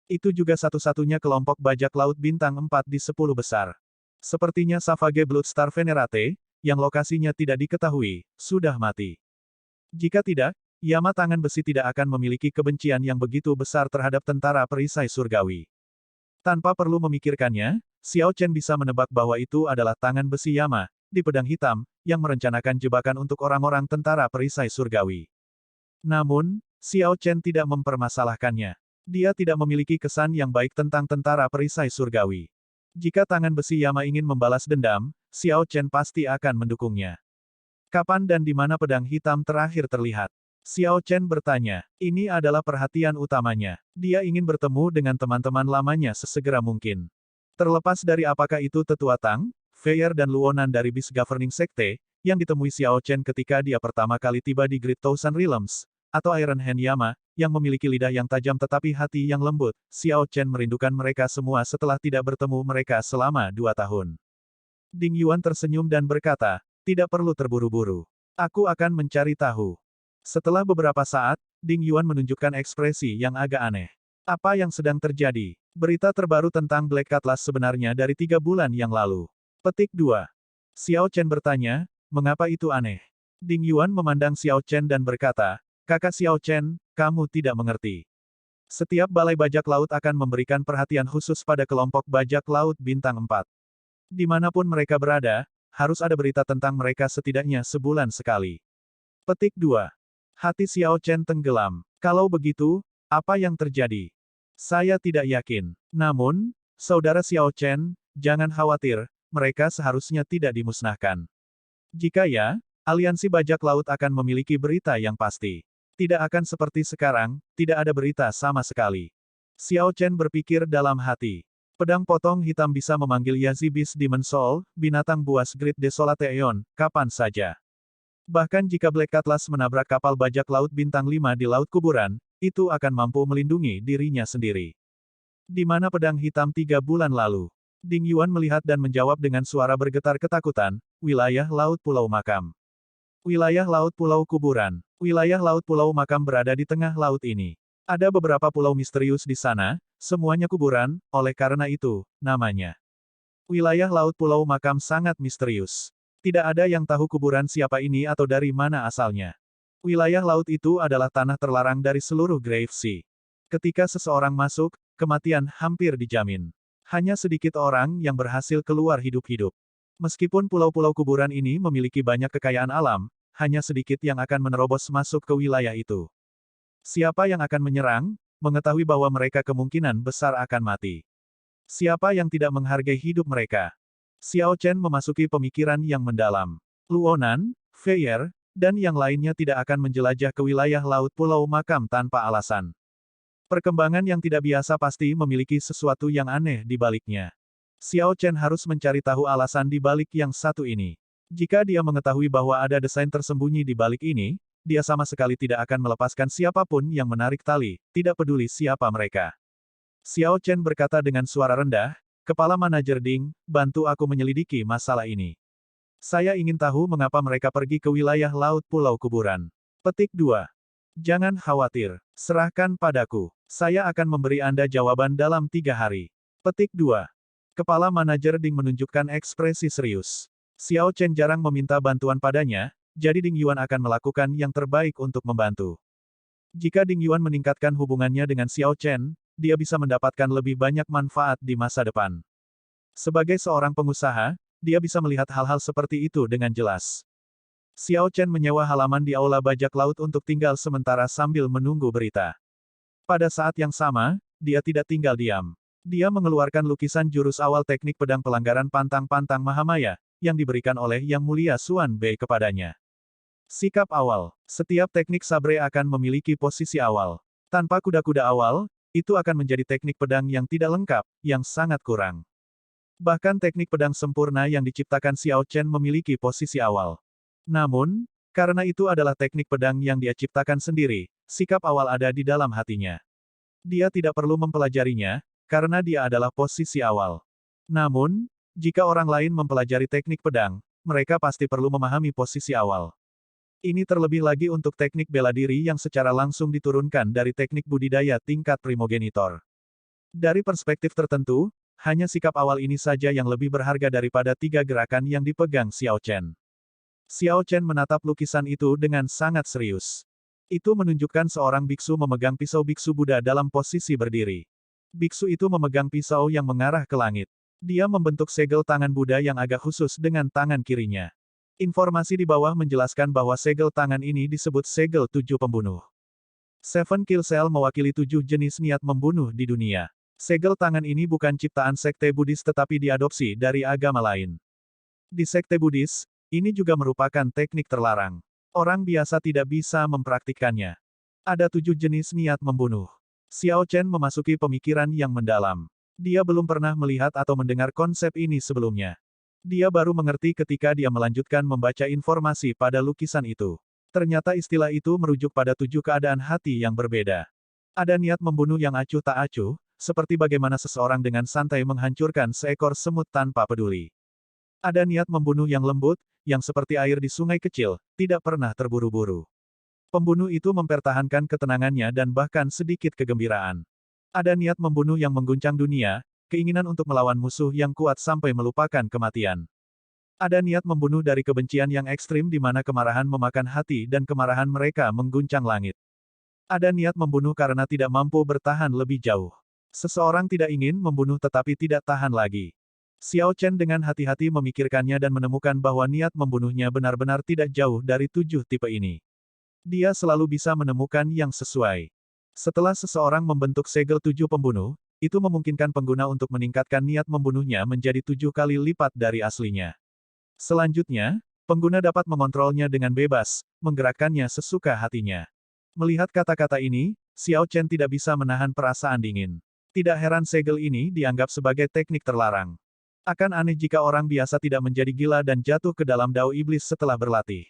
Speaker 1: Itu juga satu-satunya kelompok bajak laut bintang 4 di 10 besar. Sepertinya Savage Bloodstar Venerate, yang lokasinya tidak diketahui, sudah mati. Jika tidak, Yama Tangan Besi tidak akan memiliki kebencian yang begitu besar terhadap tentara perisai surgawi. Tanpa perlu memikirkannya, Xiao Chen bisa menebak bahwa itu adalah tangan besi Yama, di pedang hitam, yang merencanakan jebakan untuk orang-orang tentara perisai surgawi. Namun, Xiao Chen tidak mempermasalahkannya. Dia tidak memiliki kesan yang baik tentang tentara perisai surgawi. Jika tangan besi Yama ingin membalas dendam, Xiao Chen pasti akan mendukungnya. Kapan dan di mana pedang hitam terakhir terlihat? Xiao Chen bertanya. Ini adalah perhatian utamanya. Dia ingin bertemu dengan teman-teman lamanya sesegera mungkin. Terlepas dari apakah itu Tetua Tang, Feier dan Luonan dari Beast Governing Sekte, yang ditemui Xiao Chen ketika dia pertama kali tiba di Great Thousand Realms, atau Iron Hand Yama, yang memiliki lidah yang tajam tetapi hati yang lembut, Xiao Chen merindukan mereka semua setelah tidak bertemu mereka selama 2 tahun. Ding Yuan tersenyum dan berkata, tidak perlu terburu-buru. Aku akan mencari tahu. Setelah beberapa saat, Ding Yuan menunjukkan ekspresi yang agak aneh. Apa yang sedang terjadi? Berita terbaru tentang Black Cutlass sebenarnya dari 3 bulan yang lalu. Petik 2. Xiao Chen bertanya, mengapa itu aneh? Ding Yuan memandang Xiao Chen dan berkata, Kakak Xiao Chen, kamu tidak mengerti. Setiap balai bajak laut akan memberikan perhatian khusus pada kelompok bajak laut bintang 4. Dimanapun mereka berada, harus ada berita tentang mereka setidaknya sebulan sekali. Petik 2. Hati Xiao Chen tenggelam. Kalau begitu, apa yang terjadi? Saya tidak yakin. Namun, saudara Xiao Chen, jangan khawatir, mereka seharusnya tidak dimusnahkan. Jika ya, aliansi bajak laut akan memiliki berita yang pasti. Tidak akan seperti sekarang, tidak ada berita sama sekali. Xiao Chen berpikir dalam hati. Pedang potong hitam bisa memanggil Yazibis Demon Soul, binatang buas Great Desolate Aeon, kapan saja. Bahkan jika Black Cutlass menabrak kapal bajak laut bintang 5 di Laut Kuburan, itu akan mampu melindungi dirinya sendiri. Di mana pedang hitam 3 bulan lalu? Ding Yuan melihat dan menjawab dengan suara bergetar ketakutan, wilayah Laut Pulau Makam. Wilayah Laut Pulau Kuburan. Wilayah Laut Pulau Makam berada di tengah laut ini. Ada beberapa pulau misterius di sana, semuanya kuburan, oleh karena itu, namanya. Wilayah Laut Pulau Makam sangat misterius. Tidak ada yang tahu kuburan siapa ini atau dari mana asalnya. Wilayah laut itu adalah tanah terlarang dari seluruh Grave Sea. Ketika seseorang masuk, kematian hampir dijamin. Hanya sedikit orang yang berhasil keluar hidup-hidup. Meskipun pulau-pulau kuburan ini memiliki banyak kekayaan alam, hanya sedikit yang akan menerobos masuk ke wilayah itu. Siapa yang akan menyerang, mengetahui bahwa mereka kemungkinan besar akan mati. Siapa yang tidak menghargai hidup mereka? Xiao Chen memasuki pemikiran yang mendalam. Luonan, Feier, dan yang lainnya tidak akan menjelajah ke wilayah Laut Pulau Makam tanpa alasan. Perkembangan yang tidak biasa pasti memiliki sesuatu yang aneh di baliknya. Xiao Chen harus mencari tahu alasan di balik yang satu ini. Jika dia mengetahui bahwa ada desain tersembunyi di balik ini, dia sama sekali tidak akan melepaskan siapapun yang menarik tali, tidak peduli siapa mereka. Xiao Chen berkata dengan suara rendah, Kepala Manajer Ding, bantu aku menyelidiki masalah ini. Saya ingin tahu mengapa mereka pergi ke wilayah Laut Pulau Kuburan. Petik 2. Jangan khawatir, serahkan padaku. Saya akan memberi Anda jawaban dalam 3 hari. Petik 2. Kepala Manajer Ding menunjukkan ekspresi serius. Xiao Chen jarang meminta bantuan padanya, jadi Ding Yuan akan melakukan yang terbaik untuk membantu. Jika Ding Yuan meningkatkan hubungannya dengan Xiao Chen, dia bisa mendapatkan lebih banyak manfaat di masa depan. Sebagai seorang pengusaha, dia bisa melihat hal-hal seperti itu dengan jelas. Xiao Chen menyewa halaman di aula bajak laut untuk tinggal sementara sambil menunggu berita. Pada saat yang sama, dia tidak tinggal diam. Dia mengeluarkan lukisan jurus awal teknik pedang pelanggaran pantang-pantang Mahamaya, yang diberikan oleh Yang Mulia Xuan Bei kepadanya. Sikap awal. Setiap teknik sabre akan memiliki posisi awal. Tanpa kuda-kuda awal, itu akan menjadi teknik pedang yang tidak lengkap, yang sangat kurang. Bahkan teknik pedang sempurna yang diciptakan Xiao Chen memiliki posisi awal. Namun, karena itu adalah teknik pedang yang dia ciptakan sendiri, sikap awal ada di dalam hatinya. Dia tidak perlu mempelajarinya, karena dia adalah posisi awal. Namun, jika orang lain mempelajari teknik pedang, mereka pasti perlu memahami posisi awal. Ini terlebih lagi untuk teknik bela diri yang secara langsung diturunkan dari teknik budidaya tingkat primogenitor. Dari perspektif tertentu, hanya sikap awal ini saja yang lebih berharga daripada 3 gerakan yang dipegang Xiao Chen. Xiao Chen menatap lukisan itu dengan sangat serius. Itu menunjukkan seorang biksu memegang pisau biksu Buddha dalam posisi berdiri. Biksu itu memegang pisau yang mengarah ke langit. Dia membentuk segel tangan Buddha yang agak khusus dengan tangan kirinya. Informasi di bawah menjelaskan bahwa segel tangan ini disebut segel 7 pembunuh. Seven Kill Cell mewakili 7 jenis niat membunuh di dunia. Segel tangan ini bukan ciptaan sekte Buddhis tetapi diadopsi dari agama lain. Di sekte Buddhis, ini juga merupakan teknik terlarang. Orang biasa tidak bisa mempraktikkannya. Ada 7 jenis niat membunuh. Xiao Chen memasuki pemikiran yang mendalam. Dia belum pernah melihat atau mendengar konsep ini sebelumnya. Dia baru mengerti ketika dia melanjutkan membaca informasi pada lukisan itu. Ternyata istilah itu merujuk pada 7 keadaan hati yang berbeda. Ada niat membunuh yang acuh tak acuh, seperti bagaimana seseorang dengan santai menghancurkan seekor semut tanpa peduli. Ada niat membunuh yang lembut, yang seperti air di sungai kecil, tidak pernah terburu-buru. Pembunuh itu mempertahankan ketenangannya dan bahkan sedikit kegembiraan. Ada niat membunuh yang mengguncang dunia, keinginan untuk melawan musuh yang kuat sampai melupakan kematian. Ada niat membunuh dari kebencian yang ekstrim di mana kemarahan memakan hati dan kemarahan mereka mengguncang langit. Ada niat membunuh karena tidak mampu bertahan lebih jauh. Seseorang tidak ingin membunuh tetapi tidak tahan lagi. Xiao Chen dengan hati-hati memikirkannya dan menemukan bahwa niat membunuhnya benar-benar tidak jauh dari 7 tipe ini. Dia selalu bisa menemukan yang sesuai. Setelah seseorang membentuk segel 7 pembunuh, itu memungkinkan pengguna untuk meningkatkan niat membunuhnya menjadi 7 kali lipat dari aslinya. Selanjutnya, Pengguna dapat mengontrolnya dengan bebas, menggerakkannya sesuka hatinya. Melihat kata-kata ini, Xiao Chen tidak bisa menahan perasaan dingin. Tidak heran segel ini dianggap sebagai teknik terlarang. Akan aneh jika orang biasa tidak menjadi gila dan jatuh ke dalam dao iblis setelah berlatih.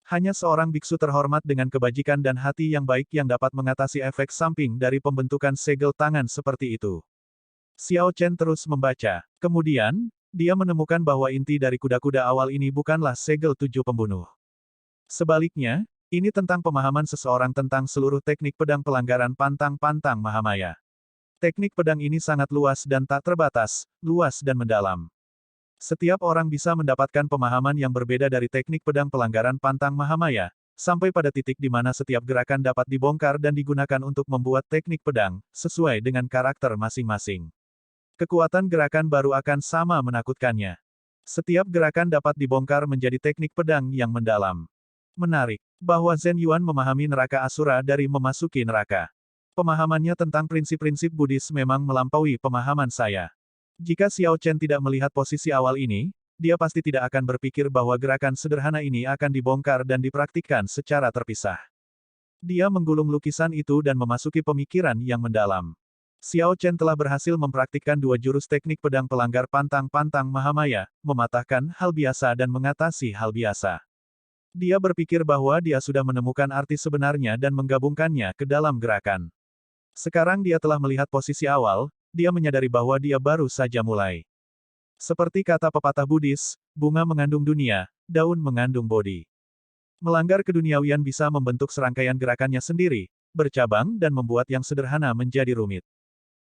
Speaker 1: Hanya seorang biksu terhormat dengan kebajikan dan hati yang baik yang dapat mengatasi efek samping dari pembentukan segel tangan seperti itu. Xiao Chen terus membaca. Kemudian, dia menemukan bahwa inti dari kuda-kuda awal ini bukanlah segel 7 pembunuh. Sebaliknya, ini tentang pemahaman seseorang tentang seluruh teknik pedang pelanggaran pantang-pantang Mahamaya. Teknik pedang ini sangat luas dan tak terbatas, luas dan mendalam. Setiap orang bisa mendapatkan pemahaman yang berbeda dari teknik pedang pelanggaran pantang Mahamaya, sampai pada titik di mana setiap gerakan dapat dibongkar dan digunakan untuk membuat teknik pedang, sesuai dengan karakter masing-masing. Kekuatan gerakan baru akan sama menakutkannya. Setiap gerakan dapat dibongkar menjadi teknik pedang yang mendalam. Menarik, bahwa Zhen Yuan memahami neraka Asura dari memasuki neraka. Pemahamannya tentang prinsip-prinsip Buddhis memang melampaui pemahaman saya. Jika Xiao Chen tidak melihat posisi awal ini, dia pasti tidak akan berpikir bahwa gerakan sederhana ini akan dibongkar dan dipraktikkan secara terpisah. Dia menggulung lukisan itu dan memasuki pemikiran yang mendalam. Xiao Chen telah berhasil mempraktikkan 2 jurus teknik pedang pelanggar pantang-pantang Mahamaya, mematahkan hal biasa dan mengatasi hal biasa. Dia berpikir bahwa dia sudah menemukan arti sebenarnya dan menggabungkannya ke dalam gerakan. Sekarang dia telah melihat posisi awal, dia menyadari bahwa dia baru saja mulai. Seperti kata pepatah Buddhis, bunga mengandung dunia, daun mengandung bodi. Melanggar keduniawian bisa membentuk serangkaian gerakannya sendiri, bercabang dan membuat yang sederhana menjadi rumit.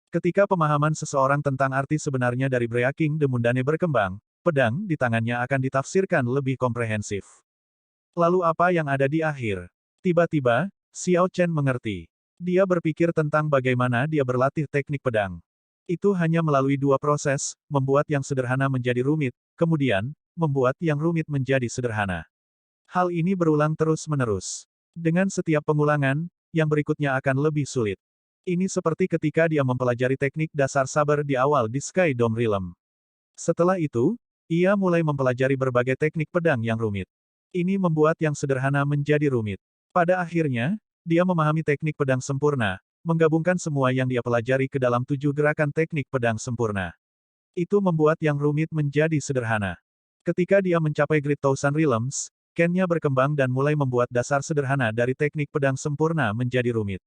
Speaker 1: Ketika pemahaman seseorang tentang arti sebenarnya dari Breaking the Mundane berkembang, pedang di tangannya akan ditafsirkan lebih komprehensif. Lalu apa yang ada di akhir? Tiba-tiba, Xiao Chen mengerti. Dia berpikir tentang bagaimana dia berlatih teknik pedang. Itu hanya melalui 2 proses, membuat yang sederhana menjadi rumit, kemudian, membuat yang rumit menjadi sederhana. Hal ini berulang terus-menerus. Dengan setiap pengulangan, yang berikutnya akan lebih sulit. Ini seperti ketika dia mempelajari teknik dasar saber di awal di Sky Dome Realm. Setelah itu, ia mulai mempelajari berbagai teknik pedang yang rumit. Ini membuat yang sederhana menjadi rumit. Pada akhirnya, dia memahami teknik pedang sempurna, menggabungkan semua yang dia pelajari ke dalam 7 gerakan teknik pedang sempurna. Itu membuat yang rumit menjadi sederhana. Ketika dia mencapai Great Thousand Realms, Ken-nya berkembang dan mulai membuat dasar sederhana dari teknik pedang sempurna menjadi rumit.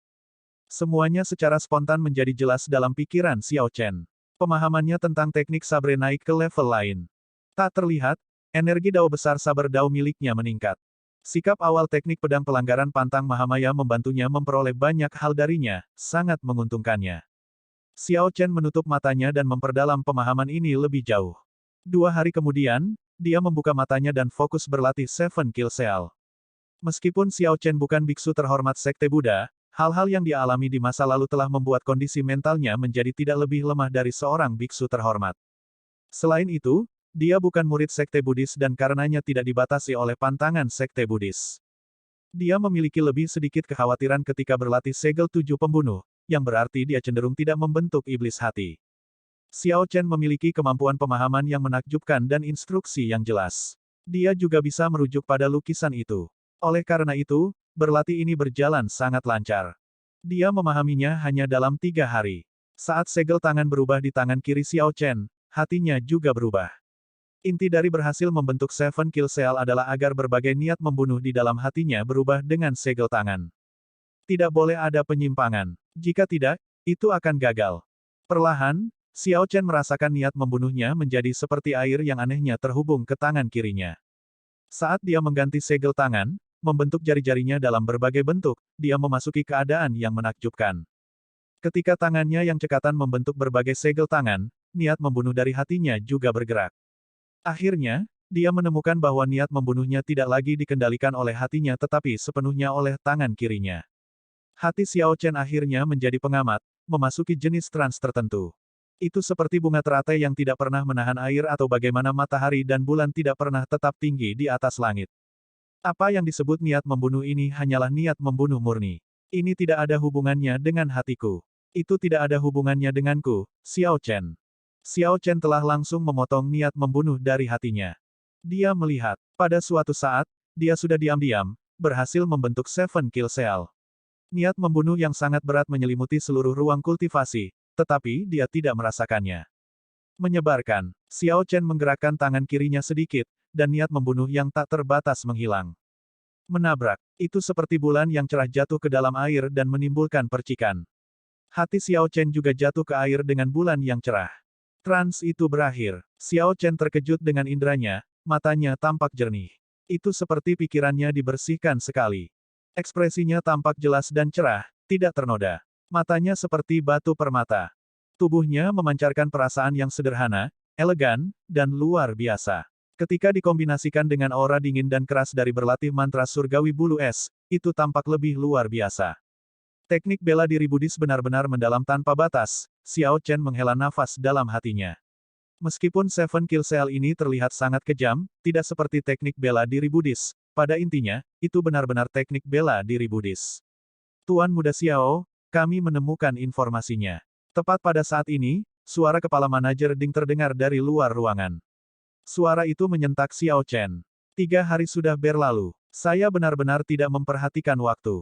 Speaker 1: Semuanya secara spontan menjadi jelas dalam pikiran Xiao Chen. Pemahamannya tentang teknik sabre naik ke level lain. Tak terlihat, energi dao besar saber dao miliknya meningkat. Sikap awal teknik pedang pelanggaran pantang Mahamaya membantunya memperoleh banyak hal darinya, sangat menguntungkannya. Xiao Chen menutup matanya dan memperdalam pemahaman ini lebih jauh. 2 hari kemudian, dia membuka matanya dan fokus berlatih Seven Kill Seal. Meskipun Xiao Chen bukan biksu terhormat Sekte Buddha, hal-hal yang dia alami di masa lalu telah membuat kondisi mentalnya menjadi tidak lebih lemah dari seorang biksu terhormat. Selain itu, dia bukan murid Sekte Buddhis dan karenanya tidak dibatasi oleh pantangan Sekte Buddhis. Dia memiliki lebih sedikit kekhawatiran ketika berlatih segel 7 pembunuh, yang berarti dia cenderung tidak membentuk iblis hati. Xiao Chen memiliki kemampuan pemahaman yang menakjubkan dan instruksi yang jelas. Dia juga bisa merujuk pada lukisan itu. Oleh karena itu, berlatih ini berjalan sangat lancar. Dia memahaminya hanya dalam 3 hari. Saat segel tangan berubah di tangan kiri Xiao Chen, hatinya juga berubah. Inti dari berhasil membentuk Seven Kill Seal adalah agar berbagai niat membunuh di dalam hatinya berubah dengan segel tangan. Tidak boleh ada penyimpangan. Jika tidak, itu akan gagal. Perlahan, Xiao Chen merasakan niat membunuhnya menjadi seperti air yang anehnya terhubung ke tangan kirinya. Saat dia mengganti segel tangan, membentuk jari-jarinya dalam berbagai bentuk, dia memasuki keadaan yang menakjubkan. Ketika tangannya yang cekatan membentuk berbagai segel tangan, niat membunuh dari hatinya juga bergerak. Akhirnya, dia menemukan bahwa niat membunuhnya tidak lagi dikendalikan oleh hatinya tetapi sepenuhnya oleh tangan kirinya. Hati Xiao Chen akhirnya menjadi pengamat, memasuki jenis trans tertentu. Itu seperti bunga teratai yang tidak pernah menahan air atau bagaimana matahari dan bulan tidak pernah tetap tinggi di atas langit. Apa yang disebut niat membunuh ini hanyalah niat membunuh murni. Ini tidak ada hubungannya dengan hatiku. Itu tidak ada hubungannya denganku, Xiao Chen. Xiao Chen telah langsung memotong niat membunuh dari hatinya. Dia melihat, pada suatu saat, dia sudah diam-diam, berhasil membentuk Seven Kill Cell. Niat membunuh yang sangat berat menyelimuti seluruh ruang kultivasi, tetapi dia tidak merasakannya. Menyebarkan, Xiao Chen menggerakkan tangan kirinya sedikit, dan niat membunuh yang tak terbatas menghilang. Menabrak, itu seperti bulan yang cerah jatuh ke dalam air dan menimbulkan percikan. Hati Xiao Chen juga jatuh ke air dengan bulan yang cerah. Trans itu berakhir. Xiao Chen terkejut dengan inderanya, matanya tampak jernih. Itu seperti pikirannya dibersihkan sekali. Ekspresinya tampak jelas dan cerah, tidak ternoda. Matanya seperti batu permata. Tubuhnya memancarkan perasaan yang sederhana, elegan, dan luar biasa. Ketika dikombinasikan dengan aura dingin dan keras dari berlatih mantra surgawi bulu es, itu tampak lebih luar biasa. Teknik bela diri Buddhis benar-benar mendalam tanpa batas. Xiao Chen menghela nafas dalam hatinya. Meskipun Seven Kill Cell ini terlihat sangat kejam, tidak seperti teknik bela diri Buddhis. Pada intinya, itu benar-benar teknik bela diri Buddhis. Tuan Muda Xiao, kami menemukan informasinya. Tepat pada saat ini, suara kepala manajer Ding terdengar dari luar ruangan. Suara itu menyentak Xiao Chen. 3 hari sudah berlalu. Saya benar-benar tidak memperhatikan waktu.